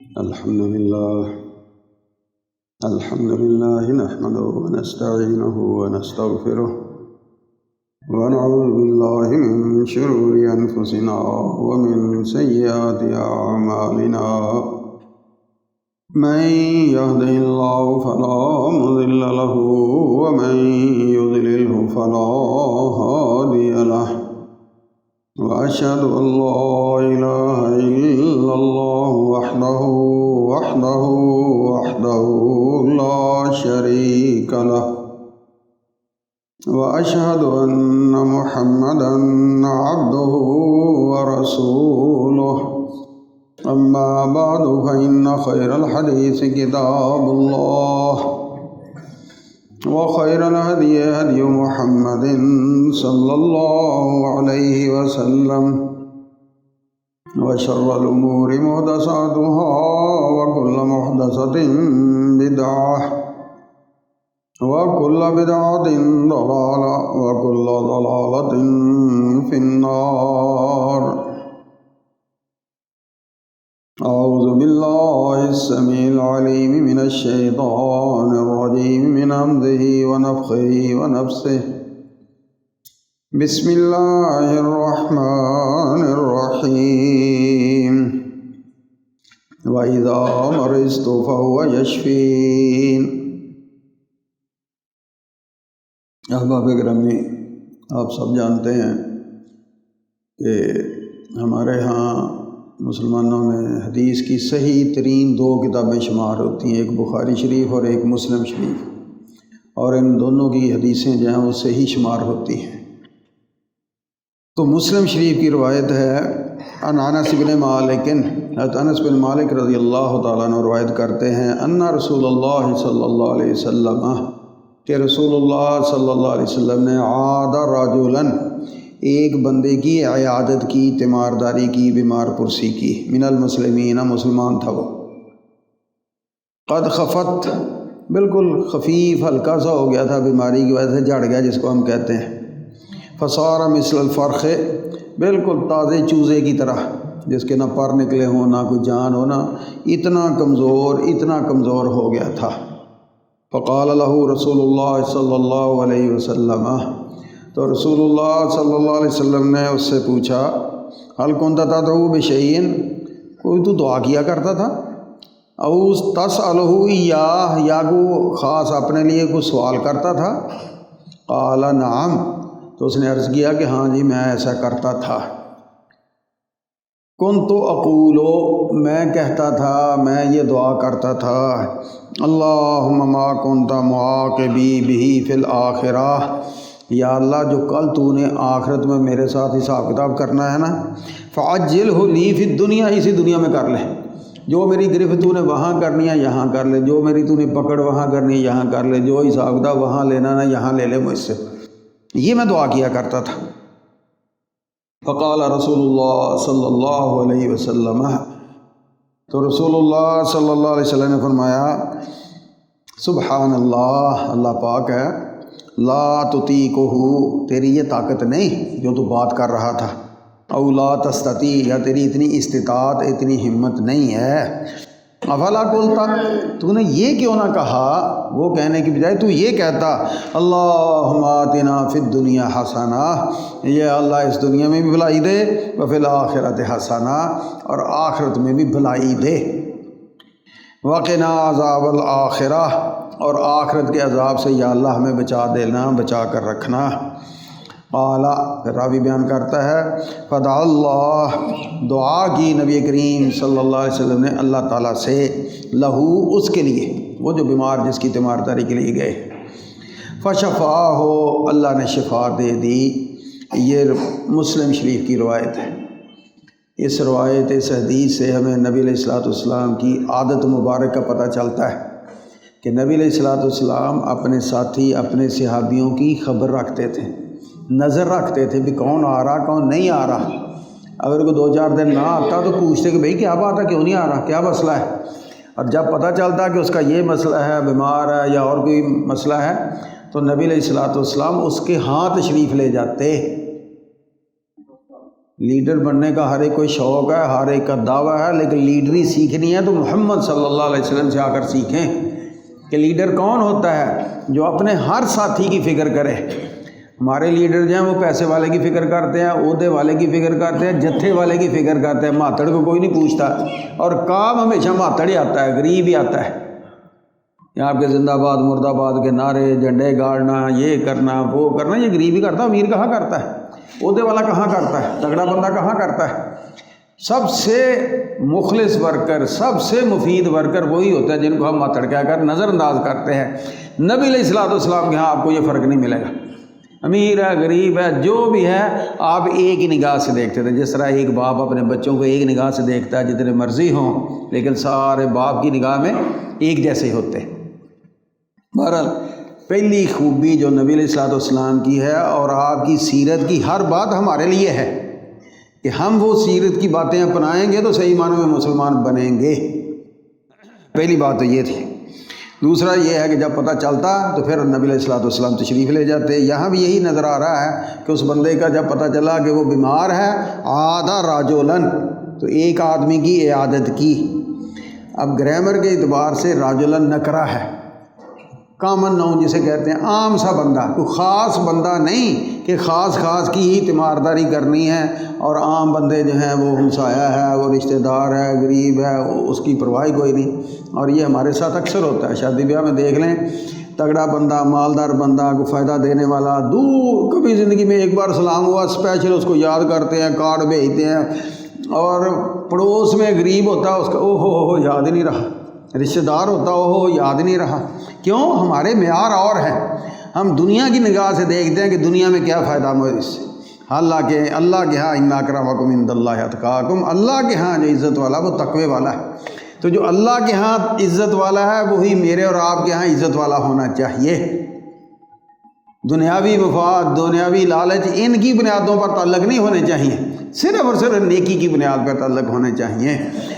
الحمد لله نحمده ونستعينه ونستغفره ونعوذ بالله من شرور أنفسنا ومن سيئات أعمالنا من يهده الله فلا مضل له ومن يضلله فلا هادي له وأشهد أن لا إله إلا الله وحده لا شريك له وأشهد أن محمدا عبده ورسوله أما بعد فإن خير الحديث كتاب الله وخير الهدي هدي محمد صلى الله عليه وسلم وشر الأمور محدثاتها وكل محدثة بدعة وكل بدعة ضلالة وكل ضلالة في النار. أعوذ بالله السميع العليم من الشيطان الرجيم من همزه ونفخه ونفسه. بسم الله الرحمن الرحيم. وإذا مرضت فهو يشفين. احباب گرامی، آپ سب جانتے ہیں کہ ہمارے ہاں مسلمانوں میں حدیث کی صحیح ترین دو کتابیں شمار ہوتی ہیں، ایک بخاری شریف اور ایک مسلم شریف، اور ان دونوں کی حدیثیں جو ہیں وہ صحیح شمار ہوتی ہیں. تو مسلم شریف کی روایت ہے عن انس بن مالک، حضرت انس بن مالک رضی اللہ تعالیٰ عنہ روایت کرتے ہیں ان رسول اللہ صلی اللہ علیہ وسلم، کہ رسول اللہ صلی اللہ علیہ وسلم نے عاد رجلا، ایک بندے کی عیادت کی، تیمارداری کی، بیمار پرسی کی، من المسلمین، مسلمان تھا وہ، قد خفت، بالکل خفیف ہلکا سا ہو گیا تھا، بیماری کی وجہ سے جھڑ گیا جس کو ہم کہتے ہیں، فصار مثل الفرخ، بالکل تازے چوزے کی طرح، جس کے نہ پر نکلے ہوں نہ کوئی جان ہو، نہ اتنا کمزور ہو گیا تھا. فقال له رسول اللہ صلی اللہ علیہ وسلم، تو رسول اللہ صلی اللہ علیہ وسلم نے اس سے پوچھا، هل كنت تدعو بشيء، کوئی تو دعا کیا کرتا تھا، او تسأله إياه، یا کو خاص اپنے لیے کوئی سوال کرتا تھا. قال نعم، تو اس نے عرض کیا کہ ہاں جی میں ایسا کرتا تھا. کنت اقول، میں کہتا تھا، میں یہ دعا کرتا تھا، اللہم ما کنت معاقبی بہ فی الآخرہ، یا اللہ جو کل تو نے آخرت میں میرے ساتھ حساب کتاب کرنا ہے نا، فعجلہ لی فی الدنیا، اسی دنیا میں کر لے، جو میری گرفت تو نے وہاں کرنی ہے یہاں کر لے، جو میری تو نے پکڑ وہاں کرنی ہے یہاں کر لے، جو حساب کتاب وہاں لینا نا یہاں لے لے مجھ سے. یہ میں دعا کیا کرتا تھا. فقال رسول اللہ صلی اللہ علیہ وسلم، تو رسول اللہ صلی اللہ علیہ وسلم نے فرمایا، سبحان اللہ، اللہ پاک ہے، لا تطیقہ، تیری یہ طاقت نہیں جو تو بات کر رہا تھا، او لا تستطیع، یا تیری اتنی استطاعت، اتنی ہمت نہیں ہے. افلا قلتا، تو نے یہ کیوں نہ کہا، وہ کہنے کی بجائے تو یہ کہتا، اللہم آتنا فی الدنیا حسنہ، یہ اللہ اس دنیا میں بھی بھلائی دے، وفی الآخرۃ حسنہ، اور آخرت میں بھی بھلائی دے، وقنا عذاب الآخرہ، اور آخرت کے عذاب سے یا اللہ ہمیں بچا دینا، بچا کر رکھنا. قال، پھر راوی بیان کرتا ہے، فدعا اللہ، دعا کی نبی کریم صلی اللہ علیہ وسلم نے اللہ تعالیٰ سے، لہو، اس کے لیے، وہ جو بیمار جس کی تیمارداری کے لیے گئے، فشفاہ، اللہ نے شفا دے دی. یہ مسلم شریف کی روایت ہے. اس روایت، اس حدیث سے ہمیں نبی علیہ الصلوۃ والسلام کی عادت مبارک کا پتہ چلتا ہے کہ نبی علیہ الصلوۃ والسلام اپنے ساتھی، اپنے صحابیوں کی خبر رکھتے تھے، نظر رکھتے تھے بھی کون آ رہا کون نہیں آ رہا. اگر کوئی 2-4 دن نہ آتا تو پوچھتے کہ بھئی کیا بات ہے، کیوں نہیں آ رہا، کیا مسئلہ ہے. اور جب پتہ چلتا کہ اس کا یہ مسئلہ ہے، بیمار ہے یا اور کوئی مسئلہ ہے، تو نبی علیہ الصلوۃ والسلام اس کے ہاں تشریف لے جاتے، لیڈر بننے کا ہر ایک کو شوق ہے، ہر ایک کا دعویٰ ہے، لیکن لیڈری سیکھنی ہے تو محمد صلی اللہ علیہ وسلم سے آ کر سیکھیں کہ لیڈر کون ہوتا ہے جو اپنے ہر ساتھی کی فکر کرے۔ ہمارے لیڈر جو ہیں وہ پیسے والے کی فکر کرتے ہیں، عہدے والے کی فکر کرتے ہیں، جتھے والے کی فکر کرتے ہیں، ماتڑ کو کوئی نہیں پوچھتا، اور کام ہمیشہ ماتڑ ہی آتا ہے، غریب ہی آتا ہے۔ یہاں آپ کے زندہ باد مرد آباد کے نعرے، جھنڈے گاڑنا، یہ کرنا وہ کرنا، یہ غریب ہی کرتا ہے، امیر کہاں کرتا ہے، عہدے والا کہاں کرتا ہے، تگڑا بندہ کہاں کرتا ہے۔ سب سے مخلص ورکر، سب سے مفید ورکر وہی ہوتا ہے جن کو ہم ماتڑ کہہ کر نظر انداز کرتے ہیں۔ نبی علیہ الصلوۃ والسلام کے ہاں آپ کو یہ فرق نہیں ملے گا، امیر ہے غریب ہے جو بھی ہے، آپ ایک ہی نگاہ سے دیکھتے تھے۔ جس طرح ایک باپ اپنے بچوں کو ایک نگاہ سے دیکھتا ہے، جتنے مرضی ہوں، لیکن سارے باپ کی نگاہ میں ایک جیسے ہوتے ہیں۔ بہرحال پہلی خوبی جو نبی علیہ الصلوۃ والسلام کی ہے اور آپ کی سیرت کی ہر بات ہمارے لیے ہے کہ ہم وہ سیرت کی باتیں اپنائیں گے تو صحیح معنوں میں مسلمان بنیں گے۔ پہلی بات تو یہ تھی۔ دوسرا یہ ہے کہ جب پتہ چلتا تو پھر نبی علیہ الصلوۃ والسلام تشریف لے جاتے۔ یہاں بھی یہی نظر آ رہا ہے کہ اس بندے کا جب پتہ چلا کہ وہ بیمار ہے، عادہ راجولن، تو ایک آدمی کی عیادت کی۔ اب گرامر کے اعتبار سے راجولن نکرہ ہے، کامن ناؤن جسے کہتے ہیں، عام سا بندہ، کوئی خاص بندہ نہیں کہ خاص کی ہی تیمارداری کرنی ہے، اور عام بندے جو ہیں وہ ہمسایہ ہے، وہ رشتہ دار ہے، غریب ہے، اس کی پرواہ کوئی نہیں۔ اور یہ ہمارے ساتھ اکثر ہوتا ہے، شادی بیاہ میں دیکھ لیں، تگڑا بندہ، مالدار بندہ، کو فائدہ دینے والا، دور کبھی زندگی میں ایک بار سلام ہوا اسپیشل اس کو یاد کرتے ہیں، کارڈ بھیجتے ہیں، اور پڑوس میں غریب ہوتا ہے اس کا او ہو یاد ہی نہیں رہا، رشتہ دار ہوتا ہو یاد نہیں رہا۔ کیوں؟ ہمارے معیار اور ہیں، ہم دنیا کی نگاہ سے دیکھتے ہیں کہ دنیا میں کیا فائدہ مجھے اس سے۔ اللہ کے ہاں ان اکرمکم عند اللہ اتقاکم، اللہ کے ہاں جو عزت والا وہ تقوی والا ہے۔ تو جو اللہ کے ہاں عزت والا ہے وہی میرے اور آپ کے ہاں عزت والا ہونا چاہیے۔ دنیاوی مفاد، دنیاوی لالچ، ان کی بنیادوں پر تعلق نہیں ہونے چاہیے، صرف اور صرف نیکی کی بنیاد پر تعلق ہونے چاہیے۔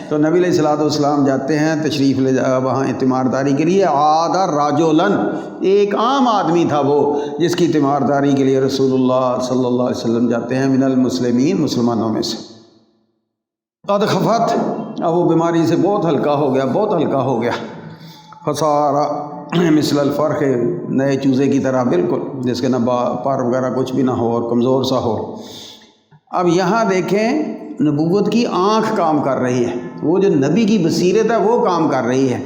تو نبی علیہ الصلوۃ والسلام جاتے ہیں تشریف لے وہاں تیمارداری کے لیے۔ عادہ راجولن، ایک عام آدمی تھا وہ جس کی تیمارداری کے لیے رسول اللہ صلی اللہ علیہ وسلم جاتے ہیں، من المسلمین، مسلمانوں میں سے۔ قد خفت، اب وہ بیماری سے بہت ہلکا ہو گیا، فصار مثل الفرخ، نئے چوزے کی طرح بالکل، جس کے نہ پر وغیرہ کچھ بھی نہ ہو اور کمزور سا ہو۔ اب یہاں دیکھیں نبوت کی آنکھ کام کر رہی ہے، وہ جو نبی کی بصیرت ہے وہ کام کر رہی ہے۔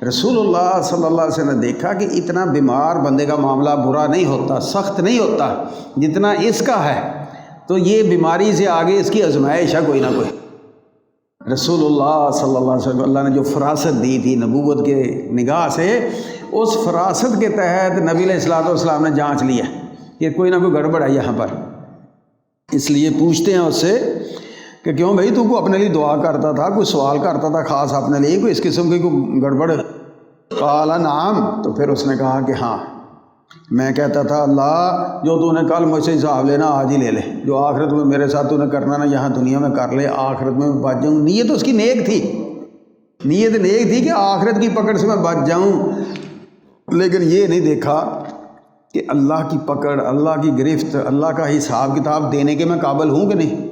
رسول اللہ صلی اللہ علیہ وسلم نے دیکھا کہ اتنا بیمار بندے کا معاملہ برا نہیں ہوتا، سخت نہیں ہوتا جتنا اس کا ہے، تو یہ بیماری سے آگے اس کی آزمائش ہے کوئی نہ کوئی۔ رسول اللہ صلی اللہ علیہ وسلم اللہ نے جو فراست دی تھی نبوت کے نگاہ سے، اس فراست کے تحت نبی علیہ الصلوۃ والسلام نے جانچ لیا کہ کوئی نہ کوئی گڑبڑ ہے یہاں پر۔ اس لیے پوچھتے ہیں اس سے کہ کیوں بھائی تو کو اپنے لیے دعا کرتا تھا، کوئی سوال کرتا تھا خاص اپنے لیے، کوئی اس قسم کی کوئی گڑبڑ؟ قال نعم، تو پھر اس نے کہا کہ ہاں، میں کہتا تھا اللہ جو تو نے کل مجھ سے حساب لینا آج ہی لے لے، جو آخرت میں میرے ساتھ تو نے کرنا نا یہاں دنیا میں کر لے، آخرت میں بچ جاؤں۔ نیت اس کی نیک تھی، نیت نیک تھی کہ آخرت کی پکڑ سے میں بچ جاؤں، لیکن یہ نہیں دیکھا کہ اللہ کی پکڑ، اللہ کی گرفت، اللہ کا حساب کتاب دینے کے میں قابل ہوں کہ نہیں۔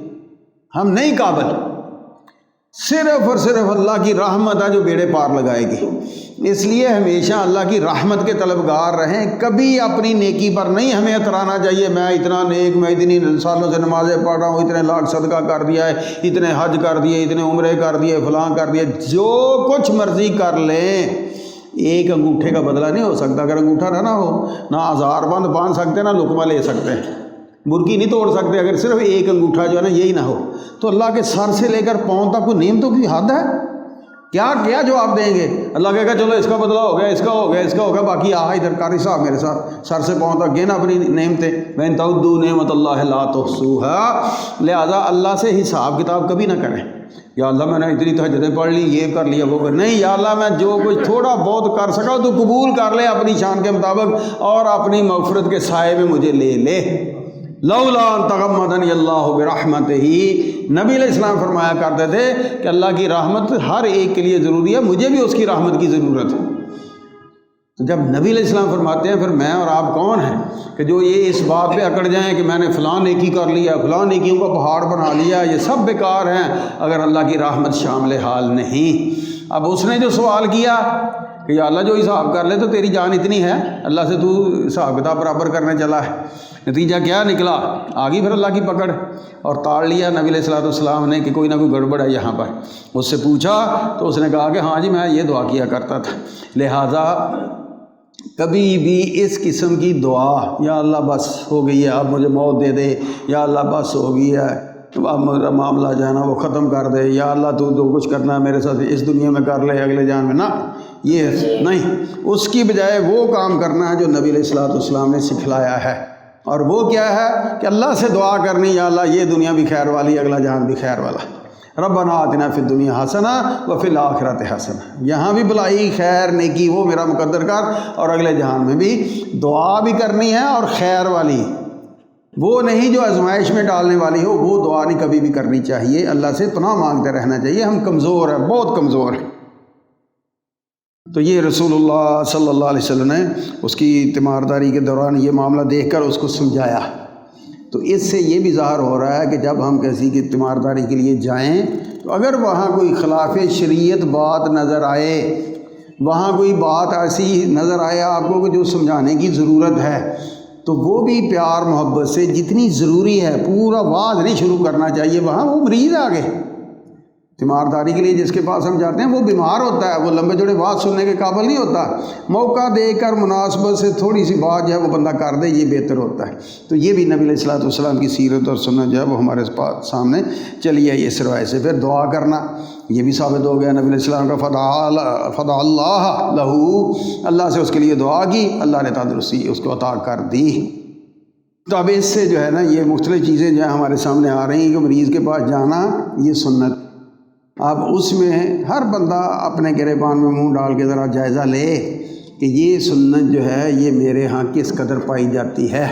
ہم نہیں قابل، صرف اور صرف اللہ کی رحمت ہے جو بیڑے پار لگائے گی۔ اس لیے ہمیشہ اللہ کی رحمت کے طلبگار رہیں، کبھی اپنی نیکی پر نہیں ہمیں اترانا چاہیے، میں اتنا نیک، میں اتنی سالوں سے نمازیں پڑھ رہا ہوں، اتنے لاکھ صدقہ کر دیا ہے، اتنے حج کر دیے، اتنے عمرے کر دیے، فلاں کر دیے، جو کچھ مرضی کر لیں، ایک انگوٹھے کا بدلہ نہیں ہو سکتا۔ اگر انگوٹھا نہ ہو، نہ ہزار بند باندھ سکتے، نہ لقمہ لے سکتے ہیں، برکی نہیں توڑ سکتے، اگر صرف ایک انگوٹھا جو ہے نا یہی نہ ہو تو اللہ کے سر سے لے کر پاؤں تک کوئی نعمتوں کی حد ہے؟ کیا جواب دیں گے؟ اللہ کہے گا چلو اس کا بدلہ ہو گیا، اس کا ہو گیا، اس کا ہو گیا، باقی ادھر کاری صاحب میرے ساتھ سر سے پاؤں تک گن اپنی نعمتیں، وَإِن تَعُدُّوا نِعْمَتَ اللَّهِ لَا تُحْصُوهَا۔ لہٰذا اللہ سے حساب کتاب کبھی نہ کریں، یا اللہ میں نے اتنی تہجدیں پڑھ لی، یہ کر لیا، وہ کر، نہیں، یا اللہ میں جو کچھ تھوڑا بہت کر سکا تو قبول کر لے اپنی شان کے مطابق، اور اپنی مغفرت کے سائے میں مجھے لے لے۔ لولا ان تغمدنی اللہ برحمتہ، نبی علیہ السلام فرمایا کرتے تھے کہ اللہ کی رحمت ہر ایک کے لیے ضروری ہے، مجھے بھی اس کی رحمت کی ضرورت ہے۔ تو جب نبی علیہ السلام فرماتے ہیں پھر میں اور آپ کون ہیں کہ جو یہ اس بات پہ اکڑ جائیں کہ میں نے فلاں نیکی کر لیا، فلاں نیکیوں کا پہاڑ بنا لیا، یہ سب بیکار ہیں اگر اللہ کی رحمت شامل حال نہیں۔ اب اس نے جو سوال کیا کہ یا اللہ جو حساب کر لے تو تیری جان اتنی ہے، اللہ سے تو حساب کتاب برابر کرنے چلا ہے، نتیجہ کیا نکلا؟ آگی پھر اللہ کی پکڑ اور تاڑ لیا نبی علیہ السلام نے کہ کوئی نہ کوئی گڑبڑ ہے یہاں پر۔ اس سے پوچھا تو اس نے کہا کہ ہاں جی میں یہ دعا کیا کرتا تھا۔ لہٰذا کبھی بھی اس قسم کی دعا، یا اللہ بس ہو گئی ہے اب مجھے موت دے دے، یا اللہ بس ہو گئی ہے اب میرا معاملہ جو ہے نا وہ ختم کر دے، یا اللہ تو جو کچھ کرنا ہے میرے ساتھ اس دنیا میں کر لے اگلے جان میں، نہ، یہ نہیں۔ اس کی بجائے وہ کام کرنا ہے جو نبی علیہ السلام نے سکھلایا ہے، اور وہ کیا ہے کہ اللہ سے دعا کرنی، یا اللہ یہ دنیا بھی خیر والی اگلا جہان بھی خیر والا، ربنا آتنا فی الدنیا حسنہ وفی الآخرۃ حسنہ، یہاں بھی بلائی خیر نیکی وہ میرا مقدر کر، اور اگلے جہان میں بھی دعا بھی کرنی ہے اور خیر والی، وہ نہیں جو آزمائش میں ڈالنے والی ہو، وہ دعا نہیں کبھی بھی کرنی چاہیے، اللہ سے پناہ مانگتے رہنا چاہیے، ہم کمزور ہیں، بہت کمزور ہیں۔ تو یہ رسول اللہ صلی اللہ علیہ وسلم نے اس کی تیمارداری کے دوران یہ معاملہ دیکھ کر اس کو سمجھایا۔ تو اس سے یہ بھی ظاہر ہو رہا ہے کہ جب ہم کسی کی تیمارداری کے لیے جائیں تو اگر وہاں کوئی خلاف شریعت بات نظر آئے، وہاں کوئی بات ایسی نظر آئے آپ کو کہ جو سمجھانے کی ضرورت ہے، تو وہ بھی پیار محبت سے جتنی ضروری ہے، پورا واعظ نہیں شروع کرنا چاہیے، وہاں وہ مریض آگے تیمارداری کے لیے جس کے پاس ہم جاتے ہیں وہ بیمار ہوتا ہے، وہ لمبے جوڑے بات سننے کے قابل نہیں ہوتا، موقع دے کر مناسبت سے تھوڑی سی بات جو ہے وہ بندہ کر دے، یہ بہتر ہوتا ہے۔ تو یہ بھی نبی علیہ السلام کی سیرت اور سنت جو ہے وہ ہمارے سامنے چلی آئی اس روایت سے۔ پھر دعا کرنا یہ بھی ثابت ہو گیا، نبی علیہ السلام کا فدعا اللہ لہو، اللہ سے اس کے لیے دعا کی، اللہ نے تندرستی اس کو عطا کر دی۔ تو اب اس سے جو ہے نا یہ مختلف چیزیں جو ہیں ہمارے سامنے آ رہی ہیں کہ مریض کے پاس جانا یہ سنت۔ اب اس میں ہر بندہ اپنے گریبان میں منہ ڈال کے ذرا جائزہ لے کہ یہ سنت جو ہے یہ میرے ہاں کس قدر پائی جاتی ہے۔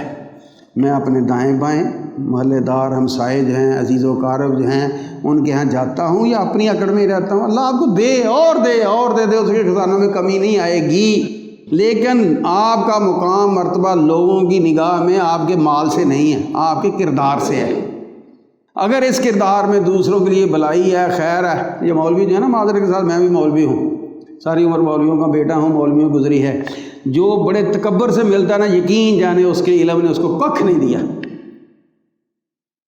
میں اپنے دائیں بائیں محلے دار ہمسائے جو ہیں، عزیز و اقارب جو ہیں، ان کے ہاں جاتا ہوں یا اپنی اکڑ میں رہتا ہوں، اللہ آپ کو دے اور دے اور دے دے، اس کے خزانوں میں کمی نہیں آئے گی، لیکن آپ کا مقام مرتبہ لوگوں کی نگاہ میں آپ کے مال سے نہیں ہے، آپ کے کردار سے ہے۔ اگر اس کردار میں دوسروں کے لیے بلائی ہے، خیر ہے، یہ مولوی جو ہے نا، معذرت کے ساتھ میں بھی مولوی ہوں، ساری عمر مولویوں کا بیٹا ہوں، مولویوں گزری ہے، جو بڑے تکبر سے ملتا ہے نا، یقین جانے اس کے علم نے اس کو ککھ نہیں دیا۔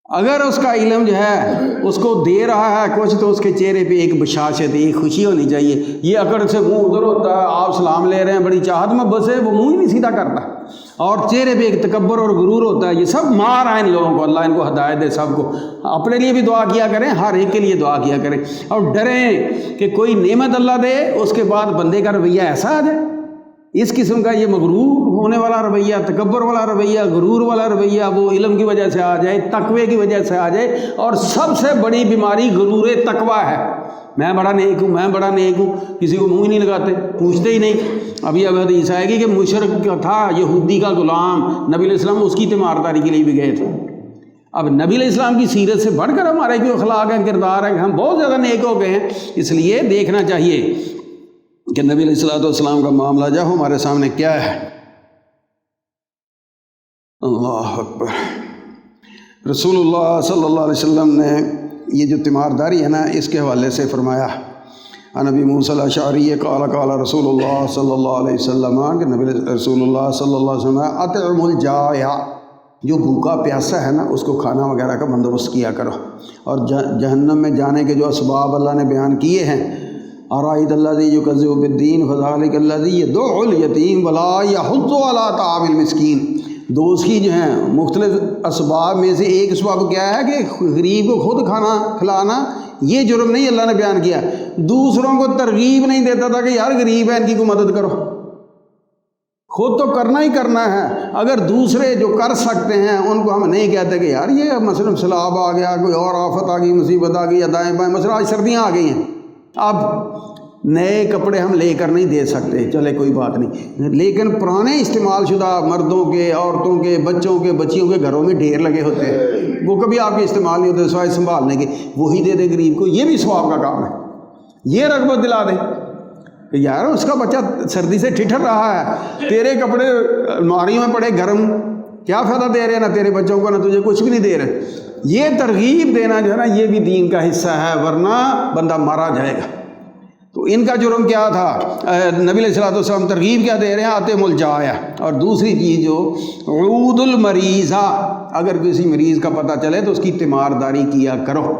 اگر اس کا علم جو ہے اس کو دے رہا ہے کچھ تو اس کے چہرے پہ ایک بشاشت، ایک خوشی ہونی چاہیے۔ یہ اکڑ سے منہ ادھر ہوتا ہے، آپ سلام لے رہے ہیں، بڑی چاہت میں بس ہے، وہ منہ ہی نہیں سیدھا کرتا، اور چہرے پہ ایک تکبر اور غرور ہوتا ہے۔ یہ سب مار آئے ان لوگوں کو، اللہ ان کو ہدایت دے سب کو۔ اپنے لیے بھی دعا کیا کریں، ہر ایک کے لیے دعا کیا کریں، اور ڈریں کہ کوئی نعمت اللہ دے اس کے بعد بندے کا رویہ ایسا آ جائے، اس قسم کا یہ مغرور ہونے والا رویہ، تکبر والا رویہ، غرور والا رویہ، وہ علم کی وجہ سے آ جائے، تقوی کی وجہ سے آ جائے۔ اور سب سے بڑی بیماری غرور تقوی ہے۔ میں بڑا نیک ہوں، میں بڑا نیک ہوں، کسی کو منہ ہی نہیں لگاتے، پوچھتے ہی نہیں۔ ابھی حدیث آئے گی کہ مشرک کا تھا یہودی کا غلام، نبی علیہ السلام اس کی تیمارداری کے لیے بھی گئے تھے۔ اب نبی علیہ السلام کی سیرت سے بڑھ کر ہمارے جو اخلاق ہیں، کردار ہیں، ہم بہت زیادہ نیک ہو گئے ہیں۔ اس لیے دیکھنا چاہیے کہ نبی علیہ السلام کا معاملہ جو ہمارے سامنے کیا ہے۔ اللہ اکبر۔ رسول اللہ صلی اللہ علیہ وسلم نے یہ جو تیمارداری ہے نا، اس کے حوالے سے فرمایا، نبی موسیٰ الاشعری قال قال رسول اللہ صلی اللہ علیہ وسلم، کہ نبی رسول اللہ صلی اللہ علیہ وسلم اطعم الجائع، جو بھوکا پیاسا ہے نا اس کو کھانا وغیرہ کا بندوبست کیا کرو۔ اور جہنم میں جانے کے جو اسباب اللہ نے بیان کیے ہیں، ارائیت الذی یکذب بالدین فذلک الذی یدع الیتیم ولا یحض علی طعام المسکین۔ دوستی جو ہیں مختلف اسباب میں سے ایک اسباب کیا ہے کہ غریب کو خود کھانا کھلانا، یہ جرم نہیں اللہ نے بیان کیا، دوسروں کو ترغیب نہیں دیتا تھا کہ یار غریب ہے ان کی کو مدد کرو، خود تو کرنا ہی کرنا ہے۔ اگر دوسرے جو کر سکتے ہیں ان کو ہم نہیں کہتے کہ یار یہ مثلا سیلاب آ گیا، کوئی اور آفت آ گئی، مصیبت آ گئی، یا دائیں بائیں، مثلا آج سردیاں آ گئی ہیں، اب نئے کپڑے ہم لے کر نہیں دے سکتے، چلے کوئی بات نہیں، لیکن پرانے استعمال شدہ مردوں کے، عورتوں کے، بچوں کے، بچیوں کے گھروں میں ڈھیر لگے ہوتے ہیں، وہ کبھی آپ کے استعمال نہیں ہوتے سوائے سنبھالنے کے، وہی دے دے غریب کو، یہ بھی ثواب کا کام ہے، یہ رغبت دلا دے۔ کہ یار اس کا بچہ سردی سے ٹھٹر رہا ہے، تیرے کپڑے الماری میں پڑے گرم، کیا فائدہ دے رہے ہیں، نہ تیرے بچوں کو نہ تجھے کچھ بھی نہیں دے رہے۔ یہ ترغیب دینا جو ہے نا یہ بھی دین کا حصہ ہے، ورنہ بندہ مارا جائے گا۔ تو ان کا جرم کیا تھا؟ نبی علیہ السلام ترغیب کیا دے رہے ہیں؟ آتے ملجایا۔ اور دوسری چیز جو عود المریضہ، اگر کسی مریض کا پتہ چلے تو اس کی تیمارداری کیا کرو۔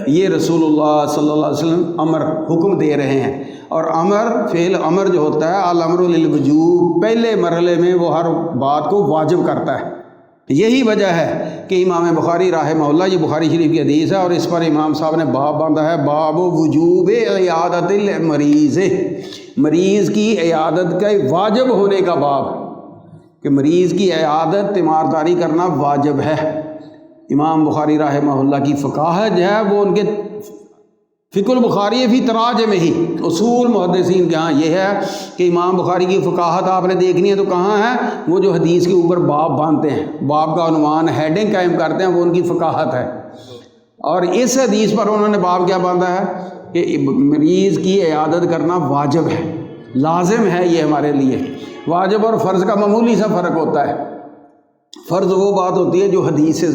یہ رسول اللہ صلی اللہ علیہ وسلم امر حکم دے رہے ہیں۔ اور امر فعل امر جو ہوتا ہے الامر للوجوب، پہلے مرحلے میں وہ ہر بات کو واجب کرتا ہے۔ یہی وجہ ہے کہ امام بخاری رحمہ اللہ، یہ بخاری شریف کی حدیث ہے اور اس پر امام صاحب نے باب باندھا ہے، باب وجوب عیادت المریض، مریض کی عیادت کا واجب ہونے کا باب، کہ مریض کی عیادت تیمارداری کرنا واجب ہے۔ امام بخاری رحمہ اللہ کی فقاہت جو ہے وہ ان کے فقہ البخاری فی تراجم ہی، اصول محدثین کے ہاں یہ ہے کہ امام بخاری کی فقاہت آپ نے دیکھنی ہے تو کہاں ہے؟ وہ جو حدیث کے اوپر باب باندھتے ہیں، باب کا عنوان ہیڈنگ قائم کرتے ہیں، وہ ان کی فقاہت ہے۔ اور اس حدیث پر انہوں نے باب کیا باندھا ہے کہ مریض کی عیادت کرنا واجب ہے، لازم ہے یہ ہمارے لیے۔ واجب اور فرض کا معمولی سا فرق ہوتا ہے۔ فرض وہ بات ہوتی ہے جو حدیث سے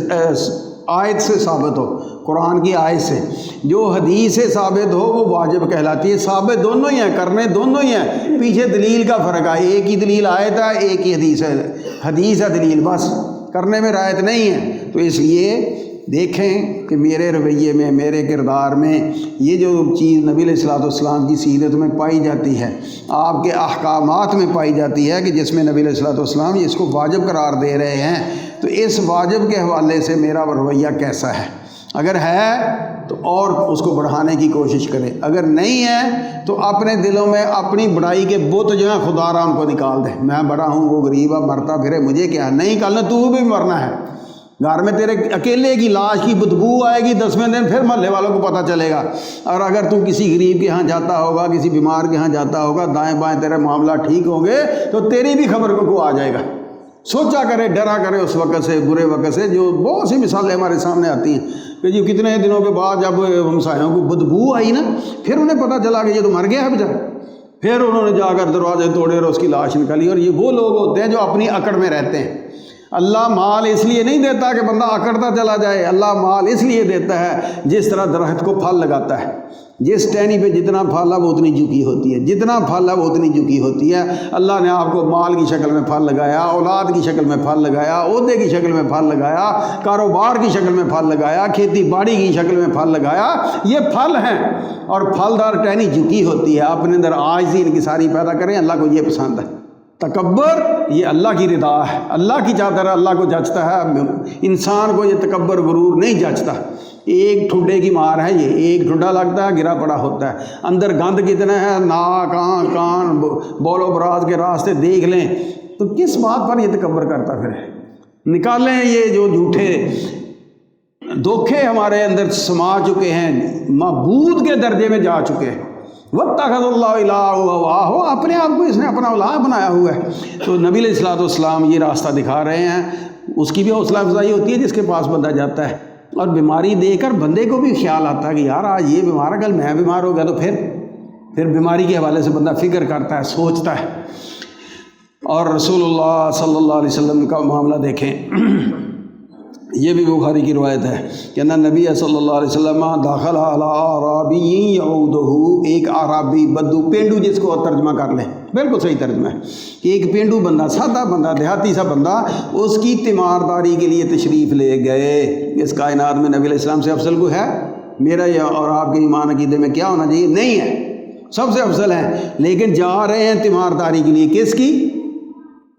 آیت سے ثابت ہو، قرآن کی آیت سے، جو حدیث سے ثابت ہو وہ واجب کہلاتی ہے۔ ثابت دونوں ہی ہیں، کرنے دونوں ہی ہیں، پیچھے دلیل کا فرق ہے، ایک ہی دلیل آیت ہے، ایک ہی حدیث ہے، حدیث ہے دلیل، بس کرنے میں رعایت نہیں ہے۔ تو اس لیے دیکھیں کہ میرے رویے میں، میرے کردار میں یہ جو چیز نبی علیہ السلام کی سیرت میں پائی جاتی ہے، آپ کے احکامات میں پائی جاتی ہے کہ جس میں نبی علیہ السلام اس کو واجب قرار دے رہے ہیں، تو اس واجب کے حوالے سے میرا رویہ کیسا ہے؟ اگر ہے تو اور اس کو بڑھانے کی کوشش کریں، اگر نہیں ہے تو اپنے دلوں میں اپنی بڑائی کے بت جو ہے خدا رام کو نکال دیں، میں بڑا ہوں وہ غریب ہے مرتا پھرے مجھے کیا، نہیں کل نہ تو بھی مرنا ہے، گھر میں تیرے اکیلے کی لاش کی بدبو آئے گی 10ویں دن، پھر محلے والوں کو پتہ چلے گا۔ اور اگر تو کسی غریب کے ہاں جاتا ہوگا، کسی بیمار کے ہاں جاتا ہوگا، دائیں بائیں تیرے معاملہ ٹھیک ہوں گے تو تیری بھی خبر کو آ جائے گا۔ سوچا کرے، ڈرا کرے اس وقت سے، برے وقت سے، جو بہت سی مثالیں ہمارے سامنے آتی ہیں کہ جو کتنے دنوں کے بعد جب ہمسایوں کو بدبو آئی نا، پھر انہیں پتہ چلا کہ یہ تو مر گیا ہے بیچارہ، پھر انہوں نے جا کر دروازے توڑے اور اس کی لاش نکالی۔ اور یہ وہ لوگ ہوتے ہیں جو اپنی اکڑ میں رہتے ہیں۔ اللہ مال اس لیے نہیں دیتا کہ بندہ اکڑتا چلا جائے، اللہ مال اس لیے دیتا ہے جس طرح درخت کو پھل لگاتا ہے، جس ٹہنی پہ جتنا پھل ہے وہ اتنی جھکی ہوتی ہے، جتنا پھل ہے وہ اتنی جھکی ہوتی ہے۔ اللہ نے آپ کو مال کی شکل میں پھل لگایا، اولاد کی شکل میں پھل لگایا، عہدے کی شکل میں پھل لگایا، کاروبار کی شکل میں پھل لگایا، کھیتی باڑی کی شکل میں پھل لگایا، یہ پھل ہیں۔ اور پھلدار ٹہنی جھکی ہوتی ہے، اپنے اندر عاجزی انکساری پیدا کریں، اللہ کو یہ پسند ہے۔ تکبر یہ اللہ کی رضا ہے، اللہ کی چادر اللہ کو جچتا ہے، انسان کو یہ تکبر غرور نہیں جچتا۔ ایک ٹھڈے کی مار ہے، یہ ایک ٹھڈا لگتا ہے گرا پڑا ہوتا ہے، اندر گند کتنا ہے، ناک آنکھ کان بول و براز کے راستے دیکھ لیں، تو کس بات پر یہ تکبر کرتا پھر نکالیں یہ جو جھوٹے دھوکے ہمارے اندر سما چکے ہیں، معبود کے درجے میں جا چکے ہیں۔ وَاتَّخَذَ اللَّهُ إِلَٰهًا وَآخَرَ، اپنے آپ کو اس نے اپنا الہ بنایا ہوا ہے۔ تو نبی علیہ السلام یہ راستہ دکھا رہے ہیں، اس کی بھی حوصلہ افزائی ہوتی ہے جس کے پاس بندہ جاتا ہے، اور بیماری دیکھ کر بندے کو بھی خیال آتا ہے کہ یار آج یہ بیمار ہے، کل میں بیمار ہو گیا، تو پھر بیماری کے حوالے سے بندہ فکر کرتا ہے، سوچتا ہے۔ اور رسول اللہ صلی اللہ علیہ وسلم کا معاملہ دیکھیں، یہ بھی بخاری کی روایت ہے کہ نبی صلی اللہ علیہ وسلم داخل علی اعرابی یعودہ، ایک اعرابی بدو، پینڈو جس کو ترجمہ کر لیں، بالکل صحیح ترجمہ ہے کہ ایک پینڈو بندہ، سادہ بندہ، دیہاتی سا بندہ، اس کی تیمارداری کے لیے تشریف لے گئے۔ اس کائنات میں نبی علیہ السلام سے افضل کوئی ہے؟ میرا یا اور آپ کے ایمان عقیدے میں کیا ہونا چاہیے؟ نہیں ہے، سب سے افضل ہے، لیکن جا رہے ہیں تیمارداری کے لیے، کس کی؟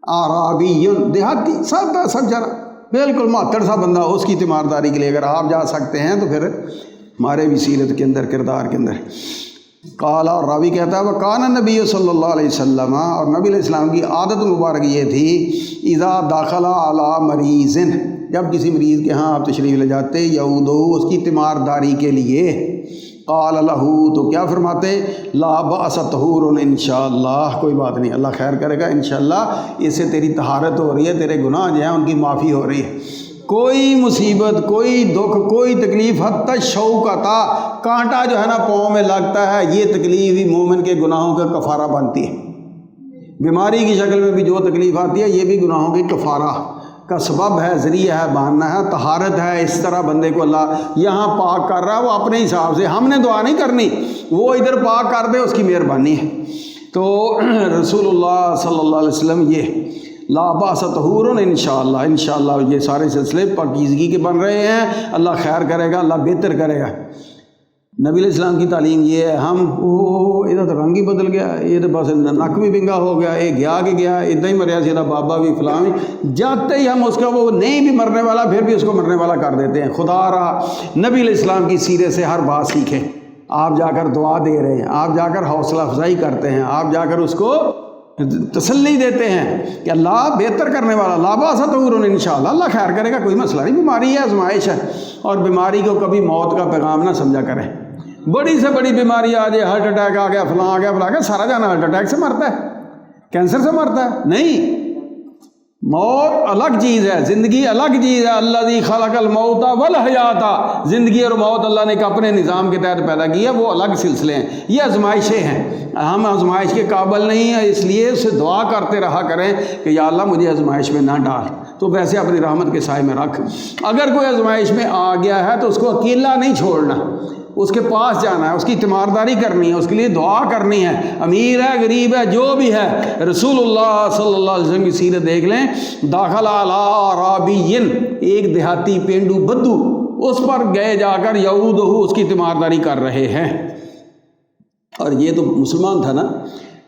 اعرابی، دیہاتی سادہ سب جرا بالکل ماتڑ سا بندہ، اس کی تیمارداری کے لیے اگر آپ جا سکتے ہیں تو پھر ہمارے بھی سیرت کے اندر، کردار کے اندر۔ قال، اور راوی کہتا ہے وَقَانَ النَّبِيُّ صلی اللہ علیہ وسلم، اور نبی علیہ السلام کی عادت مبارک یہ تھی، اذا داخل علی مریض، جب کسی مریض کے ہاں آپ تشریف لے جاتے، یعودہ، اس کی تیمارداری کے لیے، قال لہ، تو کیا فرماتے؟ لا بأس طہور انشاءاللہ، کوئی بات نہیں، اللہ خیر کرے گا انشاءاللہ، اس سے تیری طہارت ہو رہی ہے، تیرے گناہ جو ہیں ان کی معافی ہو رہی ہے۔ کوئی مصیبت، کوئی دکھ، کوئی تکلیف، حتی شوکتا، کانٹا جو ہے نا پاؤں میں لگتا ہے، یہ تکلیف ہی مومن کے گناہوں کا کفارہ بنتی ہے۔ بیماری کی شکل میں بھی جو تکلیف آتی ہے یہ بھی گناہوں کی کفارہ کا سبب ہے، ذریعہ ہے، بہانہ ہے، طہارت ہے۔ اس طرح بندے کو اللہ یہاں پاک کر رہا ہے، وہ اپنے حساب سے، ہم نے دعا نہیں کرنی، وہ ادھر پاک کر دے، اس کی مہربانی ہے۔ تو رسول اللہ صلی اللہ علیہ وسلم یہ لا باس طہور انشاءاللہ یہ سارے سلسلے پاکیزگی کے بن رہے ہیں، اللہ خیر کرے گا، اللہ بہتر کرے گا۔ نبی علیہ السلام کی تعلیم یہ ہے، ہم ادھر تو رنگ ہی بدل گیا، یہ تو بس نک بھی بنگا ہو گیا، یہ گیا کہ گیا، ادھر ہی مریا سیدھا بابا بھی فلاں بھی، جاتے ہی ہم اس کا وہ نہیں بھی مرنے والا پھر بھی اس کو مرنے والا کر دیتے ہیں۔ خدا رہا نبی علیہ السلام کی سیرت سے ہر بات سیکھیں، آپ جا کر دعا دے رہے ہیں، آپ جا کر حوصلہ افزائی کرتے ہیں، آپ جا کر اس کو تسلی دیتے ہیں کہ اللہ بہتر کرنے والا، لا باس طہور انشاءاللہ، اللہ خیر کرے گا، کوئی مسئلہ نہیں، بیماری ہے، آزمائش ہے، اور بیماری کو کبھی موت کا پیغام نہ سمجھا کریں۔ بڑی سے بڑی بیماری آ جائے، ہارٹ اٹیک آ گیا، فلاں آ گیا، فلاں آ گیا، سارا جانا ہارٹ اٹیک سے مرتا ہے، کینسر سے مرتا ہے؟ نہیں، موت الگ چیز ہے، زندگی الگ چیز ہے۔ الذی خلق الموت والحیات، زندگی اور موت اللہ نے ایک اپنے نظام کے تحت پیدا کی ہے، وہ الگ سلسلے ہیں، یہ آزمائشیں ہیں، ہم آزمائش کے قابل نہیں ہیں، اس لیے اسے دعا کرتے رہا کریں کہ یا اللہ مجھے آزمائش میں نہ ڈال، تو ویسے اپنی رحمت کے سائے میں رکھ۔ اگر کوئی آزمائش میں آ گیا ہے تو اس کو اکیلا نہیں چھوڑنا، اس کے پاس جانا ہے، اس کی تیمارداری کرنی ہے، اس کے لیے دعا کرنی ہے، امیر ہے، غریب ہے، جو بھی ہے۔ رسول اللہ صلی اللہ علیہ وسلم کی سیرت دیکھ لیں، داخل علی اعرابی، ایک دیہاتی پینڈو بدو، اس پر گئے جا کر یعودہ، اس کی تیمارداری کر رہے ہیں، اور یہ تو مسلمان تھا نا،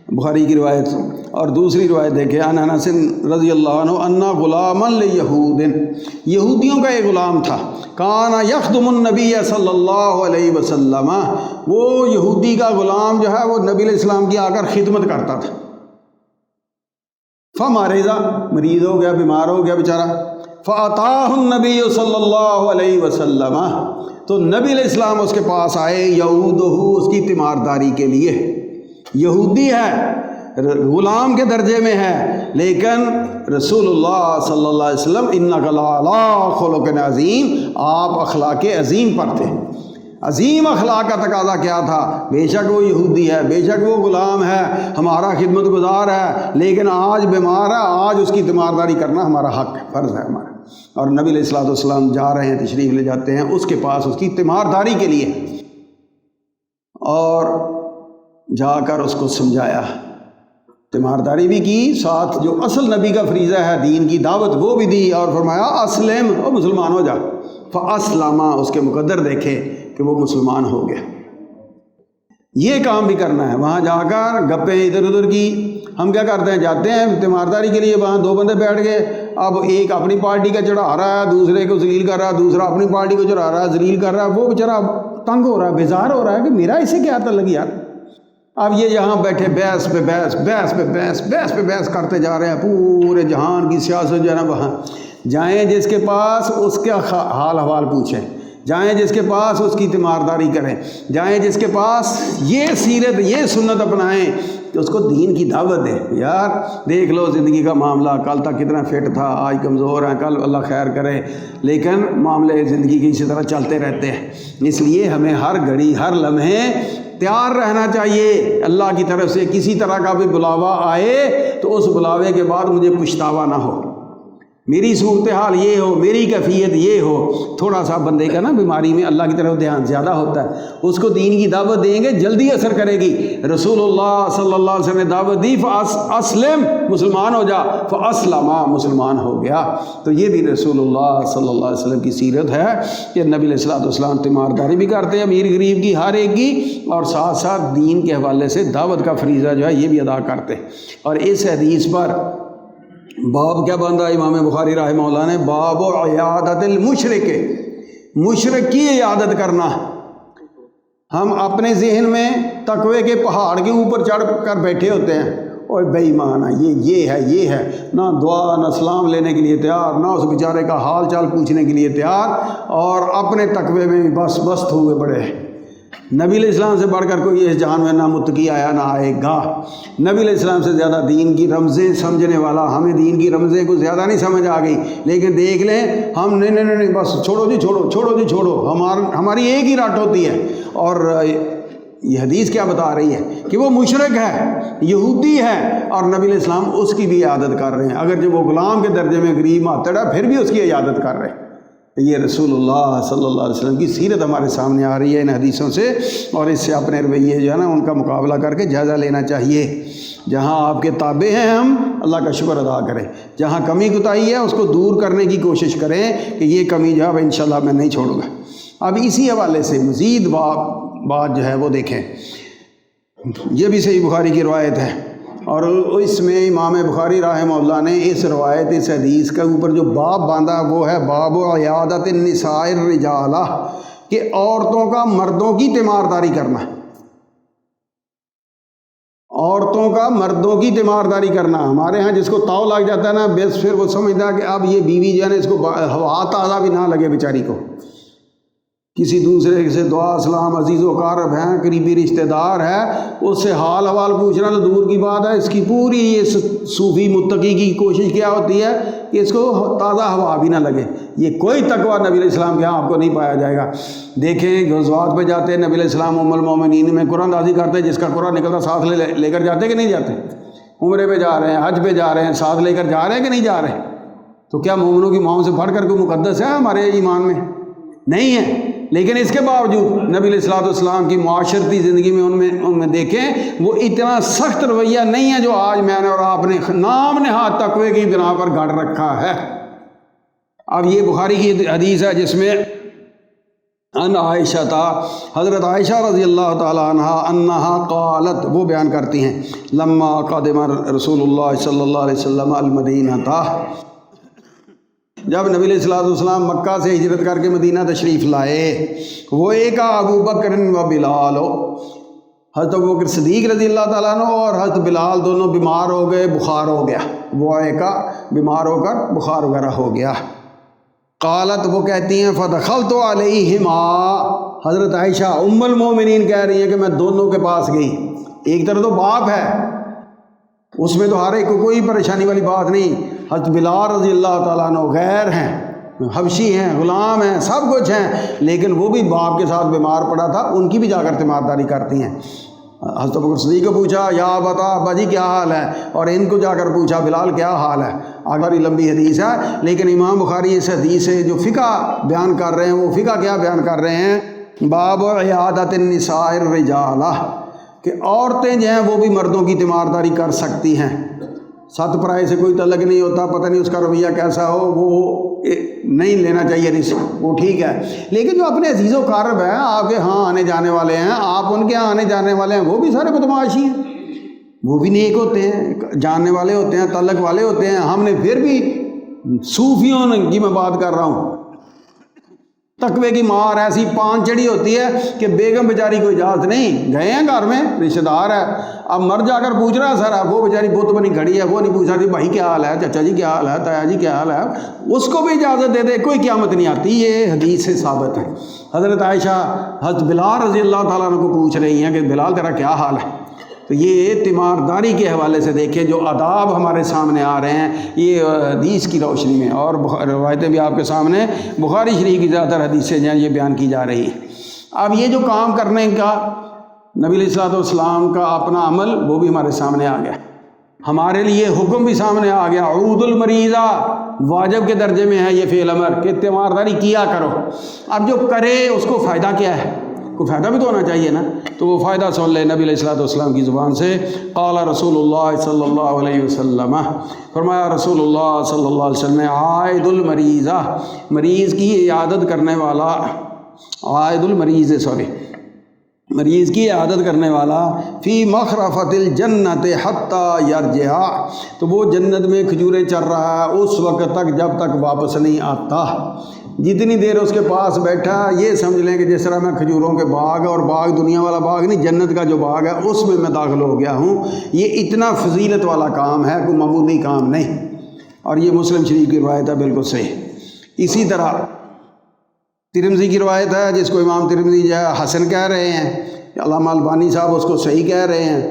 بخاری کی روایت۔ اور دوسری روایت دیکھیں، عن انس رضی اللہ عنہ ان غلاما لیہود، یہودیوں کا ایک غلام تھا، کان یخدم النبی صلی اللہ علیہ وسلم، وہ یہودی کا غلام جو ہے وہ نبی علیہ السلام کی آ کر خدمت کرتا تھا۔ فمرض، مریض ہو گیا، بیمار ہو گیا بیچارہ، فاتاہ النبی صلی اللہ علیہ وسلم، تو نبی علیہ السلام اس کے پاس آئے، یعودہ، اس کی تیمارداری کے لیے۔ یہودی ہے، غلام کے درجے میں ہے، لیکن رسول اللہ صلی اللہ علیہ وسلم انک لعلی خلق عظیم، آپ اخلاق عظیم پر تھے۔ عظیم اخلاق کا تقاضا کیا تھا؟ بے شک وہ یہودی ہے، بے شک وہ غلام ہے، ہمارا خدمت گزار ہے، لیکن آج بیمار ہے، آج اس کی تیمارداری کرنا ہمارا حق ہے، فرض ہے ہمارا۔ اور نبی علیہ الصلوۃ والسلام جا رہے ہیں، تشریف لے جاتے ہیں اس کے پاس اس کی تیمارداری کے لیے، اور جا کر اس کو سمجھایا، تیمارداری بھی کی، ساتھ جو اصل نبی کا فریضہ ہے دین کی دعوت وہ بھی دی، اور فرمایا اسلم، او مسلمان ہو جا۔ فاسلم، اس کے مقدر دیکھے کہ وہ مسلمان ہو گیا۔ یہ کام بھی کرنا ہے، وہاں جا کر گپیں ادھر ادھر کی۔ ہم کیا کرتے ہیں، جاتے ہیں تیمارداری کے لیے، وہاں دو بندے بیٹھ گئے، اب ایک اپنی پارٹی کا چڑھا رہا ہے، دوسرے کو ذلیل کر رہا ہے، دوسرا اپنی پارٹی کو چڑھا رہا ہے، ذلیل کر رہا ہے، وہ بیچارہ تنگ ہو رہا ہے، بیزار ہو رہا ہے کہ میرا اسے کیا تعلق یار۔ اب یہ یہاں بیٹھے بحث پہ بحث، بحث پہ بحث، بحث پہ بحث کرتے جا رہے ہیں، پورے جہان کی سیاست جو ہے نا وہاں جائیں، جس کے پاس اس کا حال احوال پوچھیں، جائیں جس کے پاس اس کی تیمارداری کریں، جائیں جس کے پاس یہ سیرت، یہ سنت اپنائیں کہ اس کو دین کی دعوت دیں۔ یار دیکھ لو زندگی کا معاملہ، کل تک کتنا فٹ تھا، آج کمزور ہے، کل اللہ خیر کرے، لیکن معاملے زندگی کے اسی طرح چلتے رہتے ہیں۔ اس لیے ہمیں ہر گھڑی، ہر لمحے تیار رہنا چاہیے، اللہ کی طرف سے کسی طرح کا بھی بلاوا آئے تو اس بلاوے کے بعد مجھے پچھتاوا نہ ہو، میری صورتحال یہ ہو، میری کیفیت یہ ہو۔ تھوڑا سا بندے کا نا بیماری میں اللہ کی طرف دھیان زیادہ ہوتا ہے، اس کو دین کی دعوت دیں گے جلدی اثر کرے گی۔ رسول اللہ صلی اللہ علیہ وسلم نے دعوت دی، فاسلم، مسلمان ہو جا، فاسلم، مسلمان ہو گیا۔ تو یہ بھی رسول اللہ صلی اللہ علیہ وسلم کی سیرت ہے کہ نبی علیہ الصلوۃ والسلام تیمارداری بھی کرتے ہیں امیر غریب کی، ہر ایک کی، اور ساتھ ساتھ دین کے حوالے سے دعوت کا فریضہ جو ہے یہ بھی ادا کرتے ہیں۔ اور اس حدیث پر باب کیا باندھا امام بخاری رحمہ اللہ نے؟ باب عیادت المشرک، مشرک کی عیادت کرنا۔ ہم اپنے ذہن میں تقوی کے پہاڑ کے اوپر چڑھ کر بیٹھے ہوتے ہیں، اور بے ایمان ہے، یہ ہے، نہ دعا نہ سلام لینے کے لیے تیار، نہ اس بیچارے کا حال چال پوچھنے کے لیے تیار، اور اپنے تقوی میں بس ہوئے بڑے ہیں۔ نبی علیہ السلام سے بڑھ کر کوئی اس جہان میں نہ متقی آیا نہ آئے گا۔ نبی علیہ السلام سے زیادہ دین کی رمزیں سمجھنے والا، ہمیں دین کی رمزیں کو زیادہ نہیں سمجھ آ گئی، لیکن دیکھ لیں ہم نہیں بس چھوڑو جی چھوڑو، ہماری ایک ہی رٹ ہوتی ہے۔ اور یہ حدیث کیا بتا رہی ہے کہ وہ مشرک ہے، یہودی ہے، اور نبی علیہ السلام اس کی بھی عیادت کر رہے ہیں، اگر جب وہ غلام کے درجے میں غریب ماتڑ ہے پھر بھی اس کی عیادت کر رہے ہیں۔ یہ رسول اللہ صلی اللہ علیہ وسلم کی سیرت ہمارے سامنے آ رہی ہے ان حدیثوں سے، اور اس سے اپنے رویے جو ہے نا ان کا مقابلہ کر کے جائزہ لینا چاہیے۔ جہاں آپ کے تابع ہیں ہم اللہ کا شکر ادا کریں، جہاں کمی کوتاہی ہے اس کو دور کرنے کی کوشش کریں کہ یہ کمی جو ہے انشاءاللہ میں نہیں چھوڑوں گا۔ اب اسی حوالے سے مزید بات جو ہے وہ دیکھیں، یہ بھی صحیح بخاری کی روایت ہے، اور اس میں امام بخاری رحمہ اللہ نے اس روایت اس حدیث کے اوپر جو باب باندھا وہ ہے باب عیادت النساء الرجالہ، کہ عورتوں کا مردوں کی تیمارداری کرنا، عورتوں کا مردوں کی تیمارداری کرنا۔ ہمارے ہاں جس کو تاؤ لگ جاتا ہے نا بس پھر وہ سمجھتا ہے کہ اب یہ بیوی جو ہے نا اس کو ہوا تازہ بھی نہ لگے بیچاری کو، کسی دوسرے سے دعا سلام عزیز و اقارب ہیں، قریبی رشتہ دار ہے، اس سے حال حوال پوچھنا تو دور کی بات ہے، اس کی پوری یہ صوفی متقی کی کوشش کیا ہوتی ہے کہ اس کو تازہ ہوا بھی نہ لگے۔ یہ کوئی تقویٰ نبی علیہ السلام کے ہاں آپ کو نہیں پایا جائے گا۔ دیکھیں غزوات پہ جاتے ہیں نبی علیہ السلام ام المومنین میں قرآن دازی کرتے ہیں، جس کا قرآن نکلتا ساتھ لے کر جاتے کہ نہیں جاتے؟ عمرے پہ جا رہے ہیں، حج پہ جا رہے ہیں، ساتھ لے کر جا رہے ہیں کہ نہیں جا رہے؟ تو کیا مومنوں کی ماؤں سے بڑھ کر کوئی مقدس ہے ہمارے ایمان میں؟ نہیں ہے۔ لیکن اس کے باوجود نبی علیہ السلام کی معاشرتی زندگی میں ان میں دیکھیں وہ اتنا سخت رویہ نہیں ہے جو آج میں نے اور آپ نے نام نہاد تقوی کی بنا پر گھڑ رکھا ہے۔ اب یہ بخاری کی حدیث ہے جس میں ان عائشہ حضرت عائشہ رضی اللہ تعالیٰ عنہ انہا قالت، وہ بیان کرتی ہیں لما قدم رسول اللہ صلی اللہ علیہ وسلم المدینہ تھا، جب نبی علیہ السلام مکہ سے ہجرت کر کے مدینہ تشریف لائے، وہ ایک ابو بکر و بلال، حضرت ابو بکر صدیق رضی اللہ تعالیٰ عنہ اور حضرت بلال دونوں بیمار ہو گئے، بخار ہو گیا، وہ ایک بیمار ہو کر بخار وغیرہ ہو گیا۔ قالت، وہ کہتی ہیں فدخلت علیہما، حضرت عائشہ ام المومنین کہہ رہی ہیں کہ میں دونوں کے پاس گئی۔ ایک طرف تو باپ ہے، اس میں تو ہر ایک کو کوئی پریشانی والی بات نہیں، حضرت بلال رضی اللہ تعالیٰ عنہ غیر ہیں، حبشی ہیں، غلام ہیں، سب کچھ ہیں، لیکن وہ بھی باپ کے ساتھ بیمار پڑا تھا، ان کی بھی جا کر تیمارداری کرتی ہیں۔ حضرت ابوبکر صدیق کو پوچھا یا بتا ابا جی کیا حال ہے، اور ان کو جا کر پوچھا بلال کیا حال ہے۔ آگے لمبی حدیث ہے، لیکن امام بخاری اس حدیث سے جو فقہ بیان کر رہے ہیں وہ فقہ کیا بیان کر رہے ہیں، باب عیادت النساء الرجالہ، کہ عورتیں جو ہیں وہ بھی مردوں کی تیمارداری کر سکتی ہیں، ست پرائے سے کوئی تعلق نہیں ہوتا، پتہ نہیں اس کا رویہ کیسا ہو، وہ نہیں لینا چاہیے رسک، وہ ٹھیک ہے، لیکن جو اپنے عزیز و قارب ہیں، آپ کے ہاں آنے جانے والے ہیں، آپ ان کے ہاں آنے جانے والے ہیں، وہ بھی سارے بدمعاشی ہیں، وہ بھی نیک ہوتے ہیں، جاننے والے ہوتے ہیں، تعلق والے ہوتے ہیں۔ ہم نے پھر بھی صوفیوں کی میں بات کر رہا ہوں، تقوی کی مار ایسی پان چڑھی ہوتی ہے کہ بیگم بیچاری کو اجازت نہیں، گئے ہیں گھر میں رشتہ دار ہے، اب مرد جا کر پوچھ رہا ہے سر، اب وہ بیچاری بت بنی کھڑی ہے، وہ نہیں پوچھ رہی بھائی کیا حال ہے، چچا جی کیا حال ہے، تایا جی کیا حال ہے، اس کو بھی اجازت دے دے، کوئی قیامت نہیں آتی۔ یہ حدیث سے ثابت ہے۔ حضرت عائشہ حضرت بلال رضی اللہ تعالیٰ عنہ کو پوچھ رہی ہیں کہ بلال تیرا کیا حال ہے۔ تو یہ تیمارداری کے حوالے سے دیکھیں جو آداب ہمارے سامنے آ رہے ہیں یہ حدیث کی روشنی میں، اور روایتیں بھی آپ کے سامنے بخاری شریف کی زیادہ تر حدیثیں جو ہیں یہ بیان کی جا رہی ہیں۔ اب یہ جو کام کرنے کا نبی علیہ السلام کا اپنا عمل وہ بھی ہمارے سامنے آ گیا، ہمارے لیے حکم بھی سامنے آ گیا، عود المریضہ واجب کے درجے میں ہے یہ فعل امر کہ تیمارداری کیا کرو۔ اب جو کرے اس کو فائدہ کیا ہے، کوئی فائدہ بھی تو ہونا چاہیے نا، تو وہ فائدہ سن لے نبی علیہ السلام کی زبان سے۔ قال رسول اللہ صلی اللہ علیہ وسلم، فرمایا رسول اللہ صلی اللہ علیہ وسلم، عائد المریضہ، مریض کی عیادت کرنے والا، عائد المریض مریض کی عیادت کرنے والا، فی مخرفۃ الجنت حتی یرجع، تو وہ جنت میں کھجوریں چر رہا ہے اس وقت تک جب تک واپس نہیں آتا۔ جتنی دیر اس کے پاس بیٹھا یہ سمجھ لیں کہ جس طرح میں کھجوروں کے باغ، اور باغ دنیا والا باغ نہیں، جنت کا جو باغ ہے اس میں داخل ہو گیا ہوں۔ یہ اتنا فضیلت والا کام ہے، کوئی معمولی کام نہیں، اور یہ مسلم شریف کی روایت ہے بالکل صحیح۔ اسی طرح ترمذی کی روایت ہے جس کو امام ترمذی جو ہے حسن کہہ رہے ہیں، علامہ البانی صاحب اس کو صحیح کہہ رہے ہیں،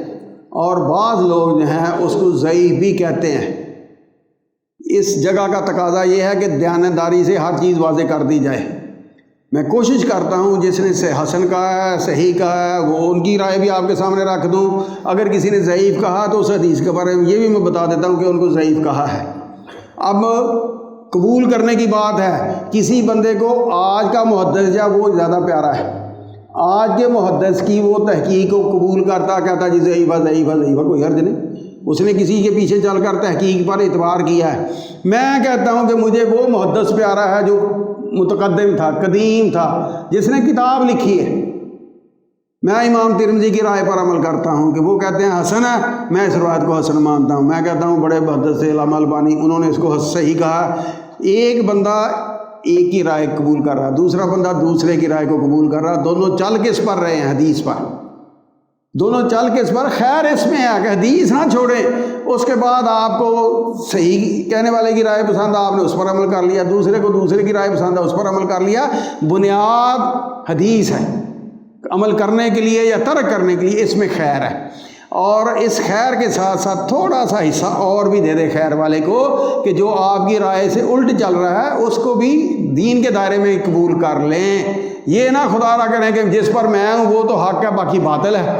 اور بعض لوگ جو ہیں اس کو ضعیف بھی کہتے ہیں۔ اس جگہ کا تقاضا یہ ہے کہ دیانتداری سے ہر چیز واضح کر دی جائے۔ میں کوشش کرتا ہوں جس نے سے حسن کہا ہے، صحیح کہا ہے، وہ ان کی رائے بھی آپ کے سامنے رکھ دوں۔ اگر کسی نے ضعیف کہا تو اس حدیث کے بارے میں یہ بھی میں بتا دیتا ہوں کہ ان کو ضعیف کہا ہے۔ اب قبول کرنے کی بات ہے، کسی بندے کو آج کا محدث جو وہ زیادہ پیارا ہے، آج کے محدث کی وہ تحقیق کو قبول کرتا، کہتا جی ضعیفہ ضعیفہ ضعیفہ، کوئی حرج نہیں، اس نے کسی کے پیچھے چل کر تحقیق پر اعتبار کیا ہے۔ میں کہتا ہوں کہ مجھے وہ محدث پیارا ہے جو متقدم تھا، قدیم تھا، جس نے کتاب لکھی ہے۔ میں امام ترمذی کی رائے پر عمل کرتا ہوں کہ وہ کہتے ہیں حسن ہے، میں اس روایت کو حسن مانتا ہوں۔ میں کہتا ہوں بڑے محدث سے علامہ البانی، انہوں نے اس کو صحیح کہا۔ ایک بندہ ایک کی رائے قبول کر رہا، دوسرا بندہ دوسرے کی رائے کو قبول کر رہا، دونوں چل کس پر رہے ہیں؟ حدیث پر، دونوں چل کس پر؟ خیر اس میں ہے کہ حدیث نہ چھوڑیں، اس کے بعد آپ کو صحیح کہنے والے کی رائے پسند، آپ نے اس پر عمل کر لیا، دوسرے کو دوسرے کی رائے پسند ہے، اس پر عمل کر لیا۔ بنیاد حدیث ہے، عمل کرنے کے لیے یا ترک کرنے کے لیے اس میں خیر ہے، اور اس خیر کے ساتھ ساتھ تھوڑا سا حصہ اور بھی دے دے خیر والے کو کہ جو آپ کی رائے سے الٹ چل رہا ہے اس کو بھی دین کے دائرے میں قبول کر لیں۔ یہ نہ خدا نہ کریں کہ جس پر میں ہوں وہ تو حق ہے باقی باطل ہے،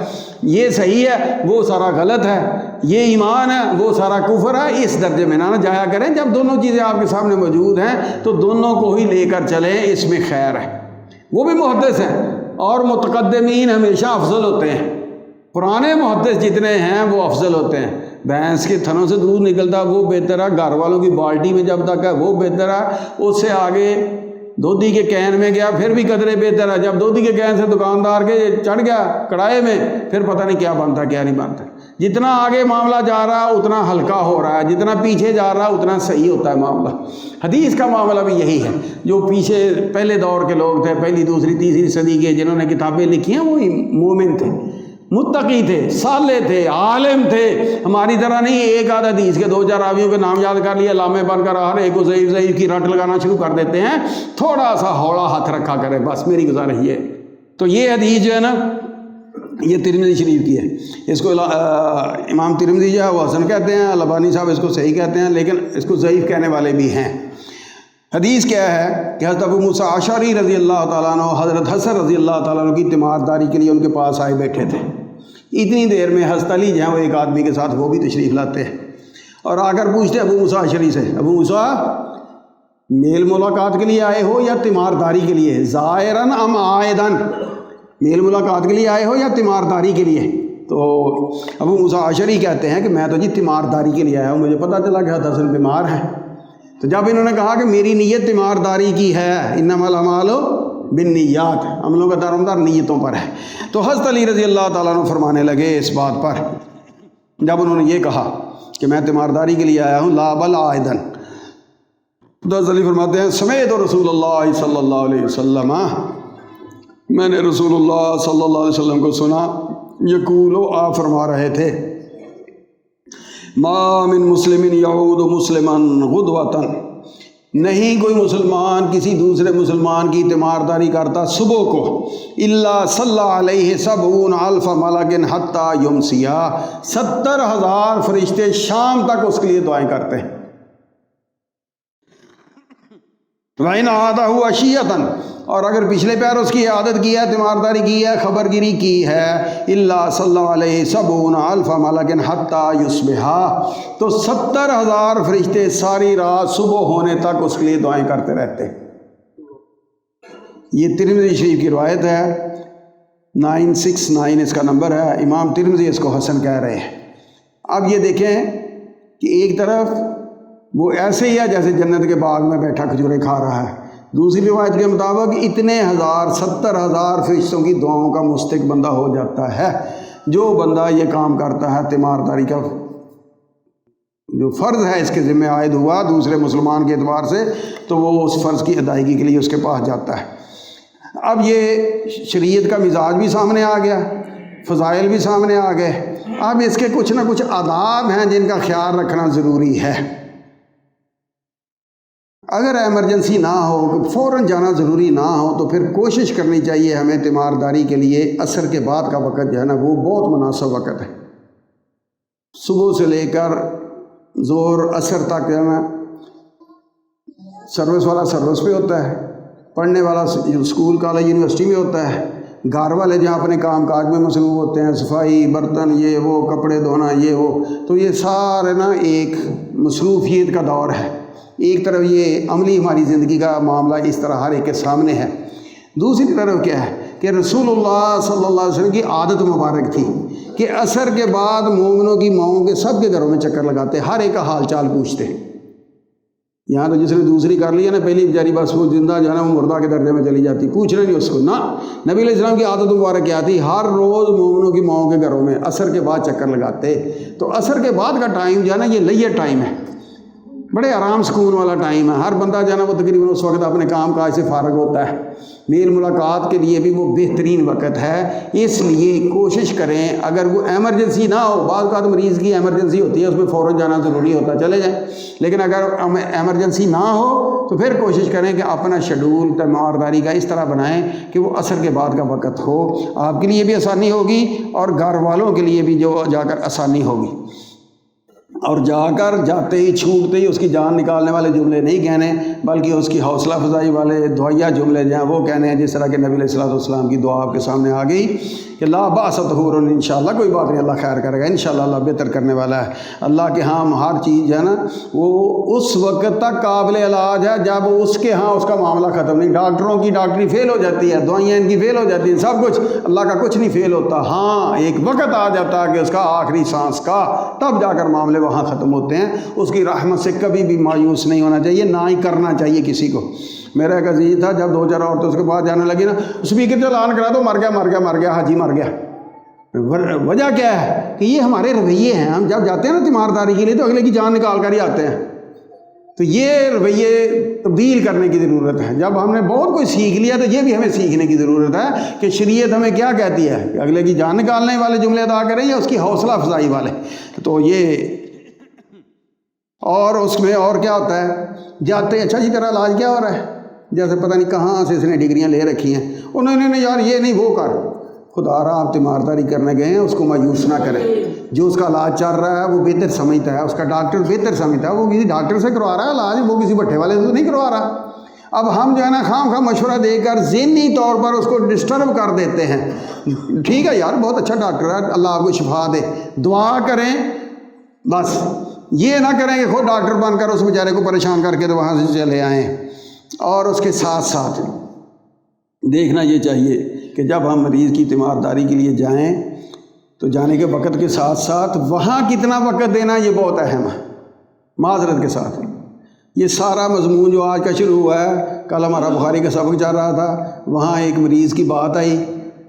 یہ صحیح ہے وہ سارا غلط ہے، یہ ایمان ہے وہ سارا کفر ہے، اس درجے میں نہ جایا کریں۔ جب دونوں چیزیں آپ کے سامنے موجود ہیں تو دونوں کو ہی لے کر چلیں، اس میں خیر ہے۔ وہ بھی محدث ہیں، اور متقدمین ہمیشہ افضل ہوتے ہیں، پرانے محدث جتنے ہیں وہ افضل ہوتے ہیں۔ بھینس کے تھنوں سے دودھ نکلتا وہ بہتر ہے، گھر والوں کی بالٹی میں جب تک ہے وہ بہتر ہے، اس سے آگے دودھی کے کین میں گیا پھر بھی قدرے بہتر ہے، جب دودھی کے کین سے دکاندار کے چڑھ گیا کڑھائی میں پھر پتہ نہیں کیا بنتا کیا نہیں بنتا۔ جتنا آگے معاملہ جا رہا ہے اتنا ہلکا ہو رہا ہے، جتنا پیچھے جا رہا ہے اتنا صحیح ہوتا ہے معاملہ۔ حدیث کا معاملہ بھی یہی ہے۔ جو پیچھے پہلے دور کے لوگ تھے، پہلی دوسری تیسری صدی کے، جنہوں نے کتابیں لکھی ہیں، وہی مومن تھے، متقی تھے، صالح تھے، عالم تھے۔ ہماری طرح نہیں ایک آدھ حدیث کے دو چار راویوں کے نام یاد کر لیا، لامے بن کر ہر ایک کو ضعیف ضعیف کی رٹ لگانا شروع کر دیتے ہیں۔ تھوڑا سا ہوڑا ہاتھ رکھا کرے، بس میری گزارش یہ ہے۔ تو یہ حدیث جو ہے نا یہ ترمذی شریف کی ہے، اس کو امام ترمذی جو ہے وہ حسن کہتے ہیں، البانی صاحب اس کو صحیح کہتے ہیں، لیکن اس کو ضعیف کہنے والے بھی ہیں۔ حدیث کیا ہے کہ حضرت ابو موسیٰ اشعری رضی اللہ تعالیٰ عنہ حضرت حسن رضی اللہ تعالیٰ عنہ کی تیمارداری کے لیے ان کے پاس آئے بیٹھے تھے۔ اتنی دیر میں حضرت علی جو ہیں وہ ایک آدمی کے ساتھ وہ بھی تشریف لاتے ہیں اور آ کر پوچھتے ابو موسیٰ اشعری سے، ابو موسیٰ میل ملاقات کے لیے آئے ہو یا تیمارداری کے لیے؟ زائرن ام عائدن، میل ملاقات کے لیے آئے ہو یا تیمارداری کے لیے؟ تو ابو موسیٰ اشعری کہتے ہیں کہ میں تو جی تیمارداری کے لیے آیا ہوں، مجھے پتہ چلا کہ حضرت حسن بیمار ہیں۔ تو جب انہوں نے کہا کہ میری نیت تیمارداری کی ہے، انما الاعمال بالنیات، عملوں کا دارومدار نیتوں پر ہے، تو حضرت علی رضی اللہ تعالیٰ عنہ فرمانے لگے اس بات پر، جب انہوں نے یہ کہا کہ میں تیمارداری کے لیے آیا ہوں لا بل عائدن، تو حضرت علی فرماتے ہیں سمیعت رسول اللہ صلی اللہ علیہ وسلم، میں نے رسول اللہ صلی اللہ علیہ وسلم کو سنا یقول، آپ فرما رہے تھے ما من مسلم یعود مسلما غدوۃ، نہیں کوئی مسلمان کسی دوسرے مسلمان کی تیمارداری کرتا صبح کو، الا صلی علیہ 70,000 ملک حتی یمسیہ، 70,000 فرشتے شام تک اس کے لیے دعائیں کرتے ہیں۔ وَإِنْ عَادَهُ عَشِيَّةً، اور اگر پچھلے پیر اس کی عادت کی ہے، تیمارداری کی ہے، خبر گیری کی ہے، الا صلی علیہ 70,000 ملک حتی یصبح، تو 70,000 فرشتے ساری رات صبح ہونے تک اس کے لیے دعائیں کرتے رہتے ہیں۔ یہ ترمذی شریف کی روایت ہے، 969 اس کا نمبر ہے، امام ترمذی اس کو حسن کہہ رہے ہیں۔ اب یہ دیکھیں کہ ایک طرف وہ ایسے ہی ہے جیسے جنت کے باغ میں بیٹھا کھجوریں کھا رہا ہے، دوسری روایت کے مطابق اتنے 70,000 فرشتوں کی دعاؤں کا مستحق بندہ ہو جاتا ہے جو بندہ یہ کام کرتا ہے، تیمارداری کا جو فرض ہے اس کے ذمہ عائد ہوا دوسرے مسلمان کے اعتبار سے، تو وہ اس فرض کی ادائیگی کے لیے اس کے پاس جاتا ہے۔ اب یہ شریعت کا مزاج بھی سامنے آ گیا، فضائل بھی سامنے آ گئے، اب اس کے کچھ نہ کچھ آداب ہیں جن کا خیال رکھنا ضروری ہے۔ اگر ایمرجنسی نہ ہو، فوراً جانا ضروری نہ ہو، تو پھر کوشش کرنی چاہیے ہمیں تیمارداری کے لیے عصر کے بعد کا وقت جو ہے نا وہ بہت مناسب وقت ہے۔ صبح سے لے کر ظہر عصر تک جو ہے نا سروس والا سروس پہ ہوتا ہے، پڑھنے والا اسکول کالج یونیورسٹی میں ہوتا ہے، گھر والے جہاں اپنے کام کاج میں مصروف ہوتے ہیں، صفائی برتن یہ وہ کپڑے دھونا یہ وہ، تو یہ سارے نا ایک مصروفیت کا دور ہے۔ ایک طرف یہ عملی ہماری زندگی کا معاملہ اس طرح ہر ایک کے سامنے ہے، دوسری طرف کیا ہے کہ رسول اللہ صلی اللہ علیہ وسلم کی عادت مبارک تھی کہ عصر کے بعد مومنوں کی ماؤں کے سب کے گھروں میں چکر لگاتے، ہر ایک کا حال چال پوچھتے۔ یہاں تو جس نے دوسری کر لی ہے نا پہلی بیچاری، بس وہ زندہ جو ہے نا وہ مردہ کے درجے میں چلی جاتی، پوچھنا نہیں اس کو نا۔ نبی علیہ السلام کی عادت مبارک کیا تھی؟ ہر روز مومنوں کی ماؤں کے گھروں میں عصر کے بعد چکر لگاتے۔ تو عصر کے بعد کا ٹائم جو ہے نا یہ لیٹ ٹائم ہے، بڑے آرام سکون والا ٹائم ہے۔ ہر بندہ جو ہے نا وہ تقریباً اس وقت اپنے کام کاج سے فارغ ہوتا ہے، میل ملاقات کے لیے بھی وہ بہترین وقت ہے۔ اس لیے کوشش کریں، اگر وہ ایمرجنسی نہ ہو، بعض اوقات مریض کی ایمرجنسی ہوتی ہے، اس میں فوراً جانا ضروری ہوتا ہے، چلے جائیں، لیکن اگر ایمرجنسی نہ ہو تو پھر کوشش کریں کہ اپنا شیڈول تیمارداری کا اس طرح بنائیں کہ وہ عصر کے بعد کا وقت ہو، آپ کے لیے بھی آسانی ہوگی اور گھر والوں کے لیے بھی جو جا کر آسانی ہوگی۔ اور جا کر جاتے ہی چھوٹتے ہی اس کی جان نکالنے والے جملے نہیں کہنے، بلکہ اس کی حوصلہ افزائی والے دعائیہ جملے جو ہیں وہ کہنے ہیں، جس طرح کہ نبی علیہ السلام کی دعا آپ کے سامنے آ گئی کہ لا باس طہور، انشاءاللہ کوئی بات نہیں، اللہ خیر کرے گا، انشاءاللہ اللہ بہتر کرنے والا ہے۔ اللہ کے ہاں ہر چیز جو ہے نا وہ اس وقت تک قابل علاج ہے جب اس کے ہاں اس کا معاملہ ختم نہیں۔ ڈاکٹروں کی ڈاکٹری فیل ہو جاتی ہے، دوائیاں ان کی فیل ہو جاتی ہیں، سب کچھ، اللہ کا کچھ نہیں فیل ہوتا۔ ہاں ایک وقت آ جاتا ہے کہ اس کا آخری سانس کا، تب جا کر معاملے وہاں ختم ہوتے ہیں۔ اس کی رحمت سے کبھی بھی مایوس نہیں ہونا چاہیے، نہ ہی کرنا چاہیے کسی کو۔ میرا ایک عزیز تھا، جب 2-4 عورتیں اس کے بعد جانے لگی نا، اسپیکر سے اعلان کرا دو مر گیا مر گیا مر گیا، حاجی مر گیا۔ وجہ کیا ہے کہ یہ ہمارے رویے ہیں، ہم جب جاتے ہیں نا تیمارداری کے لیے تو اگلے کی جان نکال کر ہی آتے ہیں۔ تو یہ رویے تبدیل کرنے کی ضرورت ہے۔ جب ہم نے بہت کچھ سیکھ لیا تو یہ بھی ہمیں سیکھنے کی ضرورت ہے کہ شریعت ہمیں کیا کہتی ہے کہ اگلے کی جان نکالنے والے جملے ادا کریں یا اس کی حوصلہ افزائی والے۔ تو یہ، اور اس میں اور کیا ہوتا ہے، جاتے اچھا جی تیرا علاج کیا ہو رہا ہے، جیسے پتہ نہیں کہاں سے اس نے ڈگریاں لے رکھی ہیں، انہوں نے یار یہ نہیں وہ کر۔ خدا رہا آپ تیمارداری کرنے گئے ہیں، اس کو مایوس نہ کریں۔ جو اس کا علاج چل رہا ہے وہ بہتر سمجھتا ہے، اس کا ڈاکٹر بہتر سمجھتا ہے، وہ کسی ڈاکٹر سے کروا رہا ہے علاج، وہ کسی بھٹے والے سے نہیں کروا رہا۔ اب ہم جو ہے نا خواہ مشورہ دے کر ذہنی طور پر اس کو ڈسٹرب کر دیتے ہیں۔ ٹھیک ہے یار بہت اچھا ڈاکٹر ہے، اللہ آپ کو شفا دے، دعا کریں بس، یہ نہ کریں کہ خود ڈاکٹر بن کر اس بیچارے کو پریشان کر کے تو وہاں سے چلے آئیں۔ اور اس کے ساتھ ساتھ دیکھنا یہ چاہیے کہ جب ہم مریض کی تیمارداری کے لیے جائیں تو جانے کے وقت کے ساتھ ساتھ وہاں کتنا وقت دینا یہ بہت اہم ہے۔ معذرت کے ساتھ یہ سارا مضمون جو آج کا شروع ہوا ہے، کل ہمارا بخاری کا سبق چل رہا تھا، وہاں ایک مریض کی بات آئی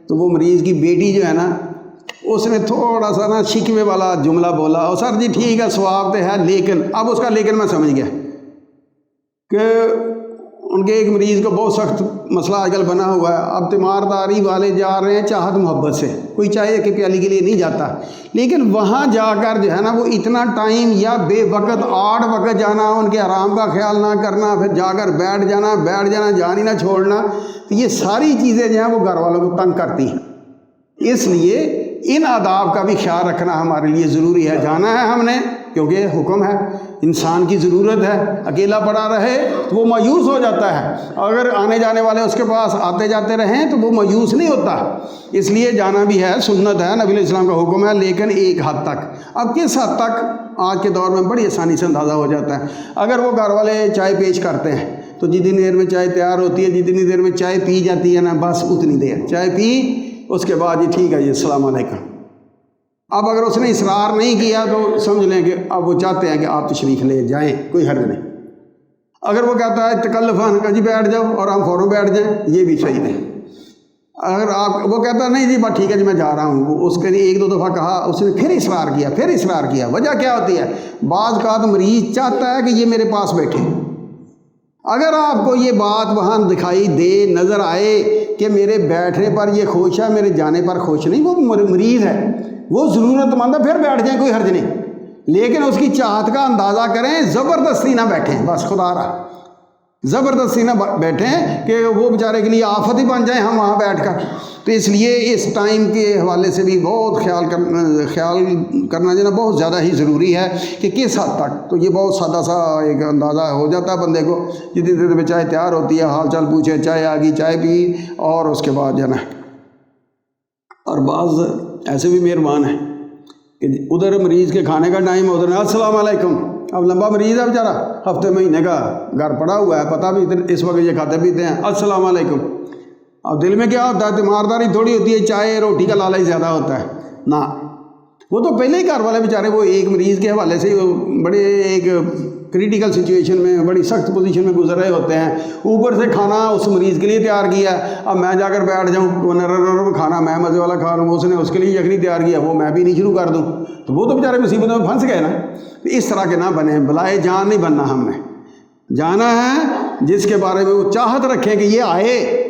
تو وہ مریض کی بیٹی جو ہے نا اس نے تھوڑا سا نا شکوے والا جملہ بولا، اور سر جی ٹھیک ہے ثواب تو ہے، لیکن اب اس کا لیکن میں سمجھ گیا کہ ان کے ایک مریض کو بہت سخت مسئلہ آج کل بنا ہوا ہے۔ اب تیمارداری والے جا رہے ہیں چاہت محبت سے، کوئی چائے کہ پیالی کے لیے نہیں جاتا، لیکن وہاں جا کر جو ہے نا وہ اتنا ٹائم یا بے وقت 8 وقت جانا، ان کے آرام کا خیال نہ کرنا، پھر جا کر بیٹھ جانا جان ہی نہ چھوڑنا، تو یہ ساری چیزیں جو ہیں وہ گھر والوں کو تنگ کرتی ہیں۔ اس لیے ان آداب کا بھی خیال رکھنا ہمارے لیے ضروری ہے۔ جانا ہے ہم نے کیونکہ حکم ہے، انسان کی ضرورت ہے، اکیلا پڑا رہے تو وہ مایوس ہو جاتا ہے، اگر آنے جانے والے اس کے پاس آتے جاتے رہیں تو وہ مایوس نہیں ہوتا۔ اس لیے جانا بھی ہے، سنت ہے، نبی علیہ السلام کا حکم ہے، لیکن ایک حد تک۔ اب کس حد تک آج کے دور میں بڑی آسانی سے اندازہ ہو جاتا ہے۔ اگر وہ گھر والے چائے پیش کرتے ہیں تو جتنی دیر میں چائے تیار ہوتی ہے، جتنی دیر میں چائے پی جاتی ہے نا، بس اتنی دیر چائے پی، اس کے بعد یہ ٹھیک ہے جی السلام علیکم۔ اب اگر اس نے اصرار نہیں کیا تو سمجھ لیں کہ اب وہ چاہتے ہیں کہ آپ تشریف لے جائیں، کوئی حرج نہیں۔ اگر وہ کہتا ہے تکلفاً کہ جی بیٹھ جاؤ اور ہم فوراً بیٹھ جائیں، یہ بھی صحیح نہیں۔ اگر وہ کہتا ہے نہیں جی بات ٹھیک ہے جی میں جا رہا ہوں، اس کے لیے 1-2 دفعہ کہا، اس نے پھر اصرار کیا، وجہ کیا ہوتی ہے؟ بعض کا تو مریض چاہتا ہے کہ یہ میرے پاس بیٹھے۔ اگر آپ کو یہ بات وہاں دکھائی دے، نظر آئے کہ میرے بیٹھنے پر یہ خوش ہے، میرے جانے پر خوش نہیں، وہ مریض ہے، وہ ضرورت مند ہے، پھر بیٹھ جائیں، کوئی حرج نہیں، لیکن اس کی چاہت کا اندازہ کریں، زبردستی نہ بیٹھیں، بس خدا رہا۔ زبردستی نہ بیٹھیں کہ وہ بیچارے کے لیے آفت ہی بن جائیں ہم وہاں بیٹھ کر. تو اس لیے اس ٹائم کے حوالے سے بھی بہت خیال کرنا جو ہے نا بہت زیادہ ہی ضروری ہے کہ کس حد تک. تو یہ بہت سادہ سا ایک اندازہ ہو جاتا ہے بندے کو. جتنی دیر میں چائے تیار ہوتی ہے حال چال پوچھے, چائے آ گئی, چائے پی, اور اس کے بعد جو ہے نا. اور بعض ایسے بھی مہربان ہیں کہ ادھر مریض کے کھانے کا ٹائم ہے, ادھر السلام علیکم. اب لمبا مریض ہے بیچارہ, ہفتے مہینے کا گھر پڑا ہوا ہے, پتہ بھی اس وقت یہ کھاتے پیتے ہیں, السلام علیکم. اب دل میں کیا ہوتا ہے, تیمارداری تھوڑی ہوتی ہے, چائے روٹی کا لالچ زیادہ ہوتا ہے نا. وہ تو پہلے ہی گھر والے بیچارے وہ ایک مریض کے حوالے سے بڑے ایک کریٹیکل سچویشن میں, بڑی سخت پوزیشن میں گزر رہے ہوتے ہیں. اوپر سے کھانا اس مریض کے لیے تیار کیا ہے. اب میں جا کر بیٹھ جاؤں کھانا میں مزے والا کھا رہا ہوں, اس نے اس کے لیے یخنی تیار کیا, وہ میں بھی نہیں شروع کر دوں, تو وہ تو بیچارے مصیبتوں میں پھنس گئے نا. اس طرح کے نہ بنے, بلائے جان نہیں بننا. ہم نے جانا ہے جس کے بارے میں وہ چاہت رکھیں کہ یہ آئے,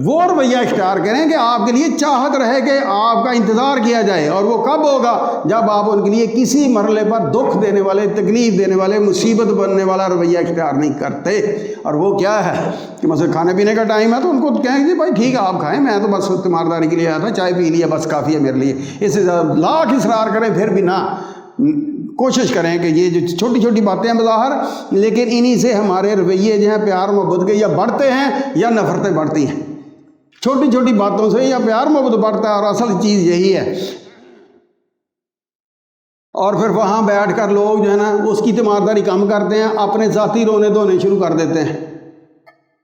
وہ رویہ اختیار کریں کہ آپ کے لیے چاہت رہے کہ آپ کا انتظار کیا جائے. اور وہ کب ہوگا؟ جب آپ ان کے لیے کسی مرحلے پر دکھ دینے والے, تکلیف دینے والے, مصیبت بننے والا رویہ اختیار نہیں کرتے. اور وہ کیا ہے کہ مثلا کھانے پینے کا ٹائم ہے تو ان کو کہیں گے بھائی ٹھیک ہے آپ کھائیں, میں تو بس تیمارداری کے لیے آیا تھا, چائے پی لیا بس کافی ہے میرے لیے. اس سے زیادہ لاکھ اصرار کریں پھر بھی نہ. کوشش کریں کہ یہ جو چھوٹی چھوٹی باتیں ہیں بظاہر, لیکن انہی سے ہمارے رویے جو ہیں پیار محبت کے یا بڑھتے ہیں یا نفرتیں بڑھتی ہیں. چھوٹی چھوٹی باتوں سے یا پیار محبت بڑھتا ہے, اور اصل چیز یہی ہے. اور پھر وہاں بیٹھ کر لوگ جو ہے نا اس کی تیمارداری کم کرتے ہیں, اپنے ذاتی رونے دھونے شروع کر دیتے ہیں.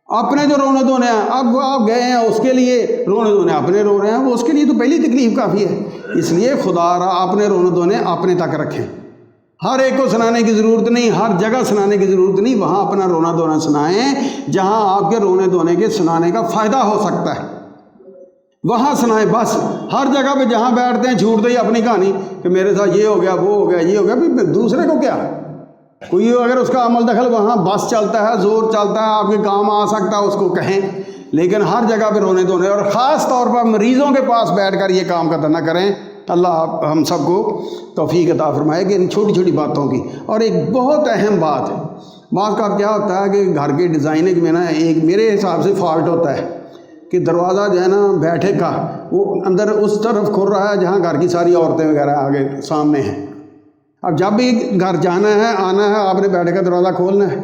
اپنے جو رونے دھونے ہیں, اب آپ گئے ہیں اس کے لیے رونے دھونے اپنے رو رہے ہیں, وہ اس کے لیے تو پہلی تکلیف کافی ہے. اس لیے خدا را اپنے رونے دھونے اپنے تک رکھیں. ہر ایک کو سنانے کی ضرورت نہیں, ہر جگہ سنانے کی ضرورت نہیں. وہاں اپنا رونا دھونا سنائیں جہاں آپ کے رونے دھونے کے سنانے کا فائدہ ہو سکتا ہے, وہاں سنائیں بس. ہر جگہ پہ جہاں بیٹھتے ہیں چھوٹ دیں اپنی کہانی کہ میرے ساتھ یہ ہو گیا, وہ ہو گیا, یہ ہو گیا. بھی دوسرے کو کیا, کوئی اگر اس کا عمل دخل وہاں بس چلتا ہے, زور چلتا ہے, آپ کے کام آ سکتا ہے, اس کو کہیں. لیکن ہر جگہ پہ رونے دھونے, اور خاص طور پر مریضوں کے پاس بیٹھ کر یہ کام کرنا نہ کریں. اللہ ہم سب کو توفیق عطا فرمائے کہ ان چھوٹی چھوٹی باتوں کی. اور ایک بہت اہم بات ہے, بعض کا کیا ہوتا ہے کہ گھر کے ڈیزائننگ میں نا ایک میرے حساب سے فالٹ ہوتا ہے کہ دروازہ جو ہے نا بیٹھے کا وہ اندر اس طرف کھل رہا ہے جہاں گھر کی ساری عورتیں وغیرہ آگے سامنے ہیں. اب جب بھی گھر جانا ہے آنا ہے, آپ نے بیٹھے کا دروازہ کھولنا ہے.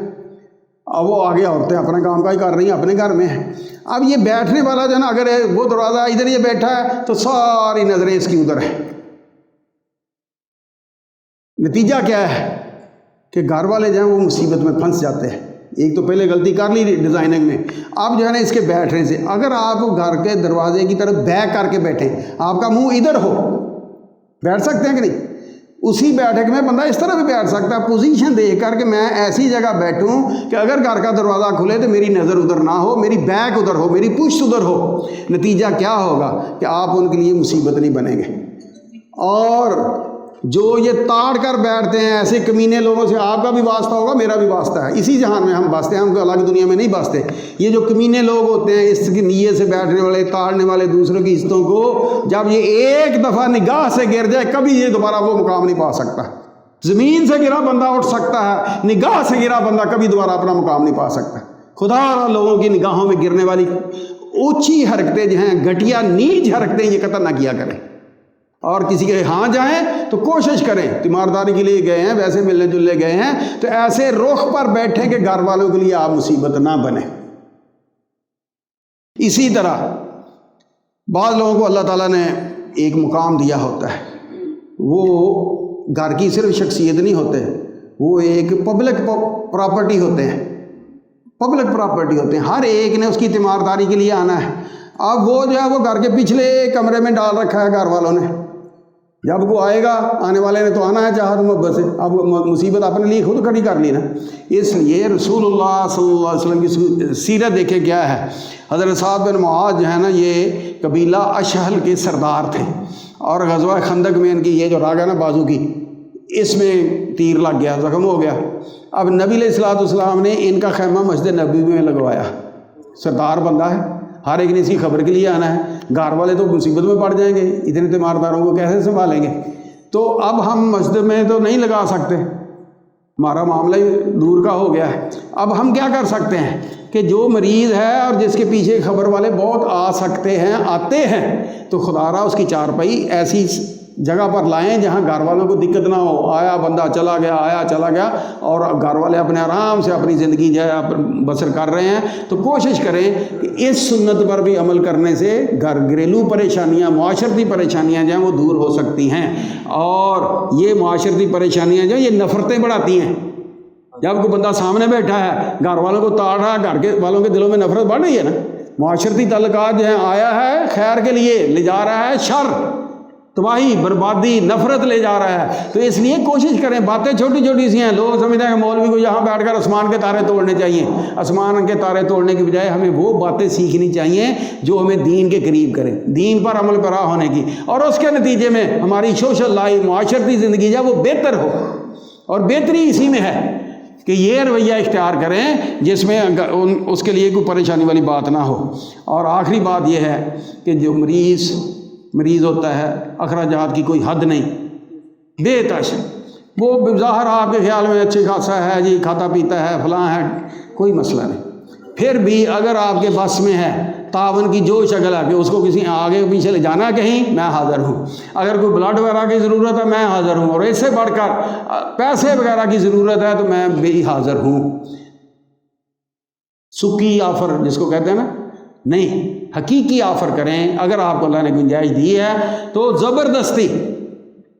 اب وہ آگے عورتیں اپنا کام کاج کر رہی ہیں, اپنے گھر میں ہیں. اب یہ بیٹھنے والا جو ہے نا اگر وہ دروازہ ادھر یہ بیٹھا ہے تو ساری نظریں اس کی ادھر ہیں. نتیجہ کیا ہے کہ گھر والے جو ہیں وہ مصیبت میں پھنس جاتے ہیں. ایک تو پہلے غلطی کر لی ڈیزائننگ میں, اب جو ہے نا اس کے بیٹھنے سے اگر آپ گھر کے دروازے کی طرف بیک کر کے بیٹھیں, آپ کا منہ ادھر ہو, بیٹھ سکتے ہیں کہ نہیں؟ اسی بیٹھک میں بندہ اس طرح بھی بیٹھ سکتا ہے, پوزیشن دیکھ کر کہ میں ایسی جگہ بیٹھوں کہ اگر گھر کا دروازہ کھلے تو میری نظر ادھر نہ ہو, میری بیک ادھر ہو, میری پشت ادھر ہو. نتیجہ کیا ہوگا کہ آپ ان کے لیے مصیبت نہیں بنیں گے. اور جو یہ تاڑ کر بیٹھتے ہیں ایسے کمینے لوگوں سے, آپ کا بھی واسطہ ہوگا, میرا بھی واسطہ ہے. اسی جہان میں ہم بستے ہیں, ہم کو الگ دنیا میں نہیں بستے. یہ جو کمینے لوگ ہوتے ہیں اس کی نیت سے بیٹھنے والے, تاڑنے والے دوسروں کی عزتوں کو, جب یہ ایک دفعہ نگاہ سے گر جائے کبھی یہ دوبارہ وہ مقام نہیں پا سکتا. زمین سے گرا بندہ اٹھ سکتا ہے, نگاہ سے گرا بندہ کبھی دوبارہ اپنا مقام نہیں پا سکتا. خدا لوگوں کی نگاہوں میں گرنے والی اونچی حرکتیں جو ہیں, گھٹیا نیچ حرکتیں, یہ قطع نہ کیا کریں. اور کسی کے ہاں جائیں تو کوشش کریں, تیمارداری کے لیے گئے ہیں, ویسے ملنے جلنے گئے ہیں, تو ایسے رخ پر بیٹھیں کہ گھر والوں کے لیے آپ مصیبت نہ بنیں. اسی طرح بعض لوگوں کو اللہ تعالیٰ نے ایک مقام دیا ہوتا ہے, وہ گھر کی صرف شخصیت نہیں ہوتے, وہ ایک پبلک پراپرٹی ہوتے ہیں. پبلک پراپرٹی ہوتے ہیں, ہر ایک نے اس کی تیمارداری کے لیے آنا ہے. اب وہ جو ہے وہ گھر کے پچھلے کمرے میں ڈال رکھا ہے گھر والوں نے. جب وہ آئے گا, آنے والے نے تو آنا ہے چاہت محبت سے, اب مصیبت اپنے لیے خود کھڑی کر لی نا. اس لیے رسول اللہ صلی اللہ علیہ وسلم کی سیرت دیکھیں کیا ہے. حضرت سعد بن معاذ جو ہے نا یہ قبیلہ اشہل کے سردار تھے, اور غزوہ خندق میں ان کی یہ جو راگ ہے نا بازو کی, اس میں تیر لگ گیا, زخم ہو گیا. اب نبی علیہ الصلوۃ والسلام نے ان کا خیمہ مسجد نبوی میں لگوایا. سردار بندہ ہے, ہر ایک نے اسی خبر کے لیے آنا ہے. گھر والے تو مصیبت میں پڑ جائیں گے, اتنے تیمارداروں کو کیسے سنبھالیں گے؟ تو اب ہم مسجد میں تو نہیں لگا سکتے, ہمارا معاملہ ہی دور کا ہو گیا ہے۔ اب ہم کیا کر سکتے ہیں کہ جو مریض ہے اور جس کے پیچھے خبر والے بہت آ سکتے ہیں، آتے ہیں، تو خدا را اس کی چارپائی ایسی جگہ پر لائیں جہاں گھر والوں کو دقت نہ ہو، آیا بندہ چلا گیا، آیا چلا گیا، اور گھر والے اپنے آرام سے اپنی زندگی جو ہے بسر کر رہے ہیں۔ تو کوشش کریں کہ اس سنت پر بھی عمل کرنے سے گھریلو پریشانیاں، معاشرتی پریشانیاں جو ہیں وہ دور ہو سکتی ہیں۔ اور یہ معاشرتی پریشانیاں جو ہیں یہ نفرتیں بڑھاتی ہیں۔ جب کوئی بندہ سامنے بیٹھا ہے، گھر والوں کو تاڑ رہا ہے، گھر کے والوں کے دلوں میں نفرت بڑھ رہی ہے نا۔ معاشرتی تعلقات جو ہیں آیا ہے خیر کے لیے، لے جا رہا ہے شر، تباہی، بربادی، نفرت لے جا رہا ہے۔ تو اس لیے کوشش کریں، باتیں چھوٹی چھوٹی سی ہیں، لوگ سمجھتے ہیں کہ مولوی کو یہاں بیٹھ کر آسمان کے تارے توڑنے چاہیے۔ آسمان کے تارے توڑنے کی بجائے ہمیں وہ باتیں سیکھنی چاہیے جو ہمیں دین کے قریب کریں، دین پر عمل پیرا ہونے کی، اور اس کے نتیجے میں ہماری سوشل لائف، معاشرتی زندگی جو ہے وہ بہتر ہو۔ اور بہتری اسی میں ہے کہ یہ رویہ اختیار کریں جس میں اس کے لیے کوئی پریشانی والی بات نہ ہو۔ اور آخری بات یہ ہے کہ جو مریض ہوتا ہے، اخراجات کی کوئی حد نہیں، بے تش، وہ بظاہر آپ کے خیال میں اچھی خاصا ہے، جی کھاتا پیتا ہے، فلاں ہے، کوئی مسئلہ نہیں۔ پھر بھی اگر آپ کے بس میں ہے، تعاون کی جو شکل ہے کہ اس کو کسی آگے پیچھے لے جانا کہیں، میں حاضر ہوں۔ اگر کوئی بلڈ وغیرہ کی ضرورت ہے، میں حاضر ہوں۔ اور اس سے بڑھ کر پیسے وغیرہ کی ضرورت ہے تو میں بھی حاضر ہوں۔ سکی آفر جس کو کہتے ہیں نا، نہیں، حقیقی آفر کریں۔ اگر آپ کو اللہ نے گنجائش دی ہے تو زبردستی۔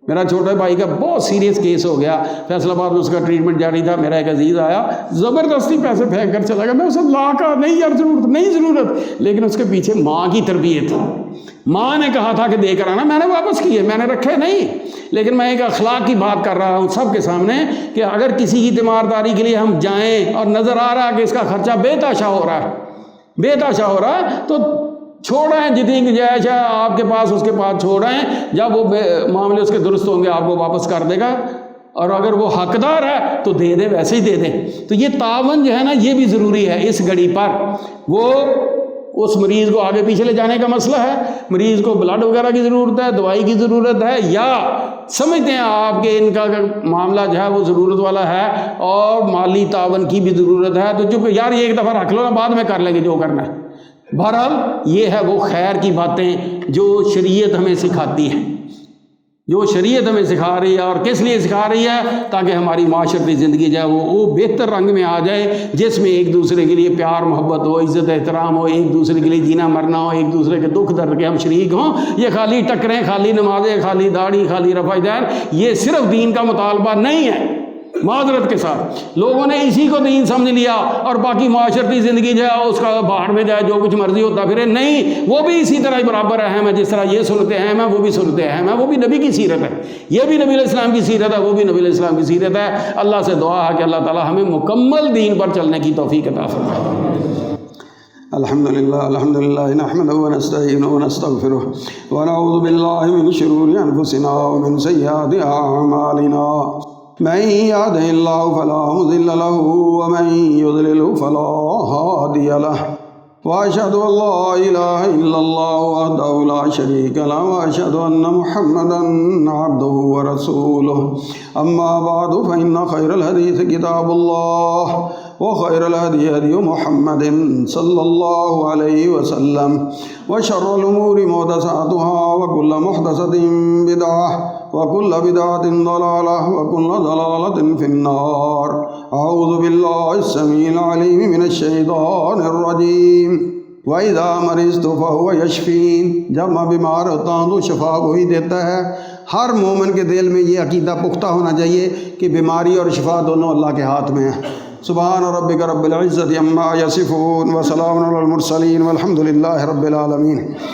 میرا چھوٹے بھائی کا بہت سیریس کیس ہو گیا، فیصل آباد میں اس کا ٹریٹمنٹ جاری تھا، میرا ایک عزیز آیا، زبردستی پیسے پھینک کر چلا گیا۔ میں اسے لا کا نہیں یار ضرورت، لیکن اس کے پیچھے ماں کی تربیت تھی۔ ماں نے کہا تھا کہ دے کر آنا، میں نے واپس کیے، میں نے رکھے نہیں۔ لیکن میں ایک اخلاق کی بات کر رہا ہوں سب کے سامنے کہ اگر کسی کی تیمارداری کے لیے ہم جائیں اور نظر آ رہا ہے کہ اس کا خرچہ بے تحاشا ہو رہا ہے تو چھوڑیں، جتنی گنجائش ہے آپ کے پاس اس کے پاس چھوڑیں۔ جب وہ معاملے اس کے درست ہوں گے آپ کو واپس کر دے گا، اور اگر وہ حقدار ہے تو دے دے، ویسے ہی دے دیں۔ تو یہ تعاون جو ہے نا یہ بھی ضروری ہے اس گھڑی پر۔ وہ اس مریض کو آگے پیچھے لے جانے کا مسئلہ ہے، مریض کو بلڈ وغیرہ کی ضرورت ہے، دوائی کی ضرورت ہے، یا سمجھتے ہیں آپ کہ ان کا معاملہ جو ہے وہ ضرورت والا ہے اور مالی تعاون کی بھی ضرورت ہے، تو چپ یار یہ ایک دفعہ رکھ لو نا، بعد میں کر لیں گے جو کرنا ہے۔ بہرحال یہ ہے وہ خیر کی باتیں جو شریعت ہمیں سکھاتی ہے، جو شریعت ہمیں سکھا رہی ہے۔ اور کس لیے سکھا رہی ہے؟ تاکہ ہماری معاشرتی زندگی جو ہے وہ بہتر رنگ میں آ جائے، جس میں ایک دوسرے کے لیے پیار محبت ہو، عزت احترام ہو، ایک دوسرے کے لیے جینا مرنا ہو، ایک دوسرے کے دکھ درد کے ہم شریک ہوں۔ یہ خالی ٹکریں، خالی نمازیں، خالی داڑھی، خالی رفع دین، یہ صرف دین کا مطالبہ نہیں ہے۔ معذرت کے ساتھ لوگوں نے اسی کو دین سمجھ لیا اور باقی معاشرتی زندگی جو ہے اس کا باہر میں جائے جو کچھ مرضی ہوتا پھرے، نہیں، وہ بھی اسی طرح برابر اہم ہے۔ جس طرح یہ سنت اہم ہے وہ بھی سنت اہم ہے، وہ بھی نبی کی سیرت ہے، یہ بھی نبی علیہ السلام کی سیرت ہے، وہ بھی نبی علیہ السلام کی سیرت ہے۔ اللہ سے دعا ہے کہ اللہ تعالی ہمیں مکمل دین پر چلنے کی توفیق عطا فرمائے۔ الحمدللہ نحمده ونستعینه ونستغفره ونعوذ باللہ من شرور انفسنا ومن سیئات اعمالنا، من يهده الله فلا مضل له ومن يضلل فلا هادي له، وأشهد أن لا إله إلا الله وحده لا شريك له، وأشهد أن محمدا عبده ورسوله، أما بعد فإن خير الحديث كتاب الله، وخير الهدي هدي محمد صلى الله عليه وسلم، وشر الأمور محدثاتها، وكل محدثة بدعة، وكل بدعة ضلالة، وكل ضلالة في النار۔ أعوذ بالله السميع العليم من الشيطان الرجيم۔ وَإِذَا مَرِضْتُ فَهُوَ يَشْفِينِ، جب میں بیمار ہوتا ہوں تو شفا وہی دیتا ہے۔ ہر مومن کے دل میں یہ عقیدہ پختہ ہونا چاہیے کہ بیماری اور شفا دونوں اللہ کے ہاتھ میں ہیں۔ سبحان ربک رب العزت عما یصفون، وسلام علی المرسلین، والحمد للہ رب العالمین۔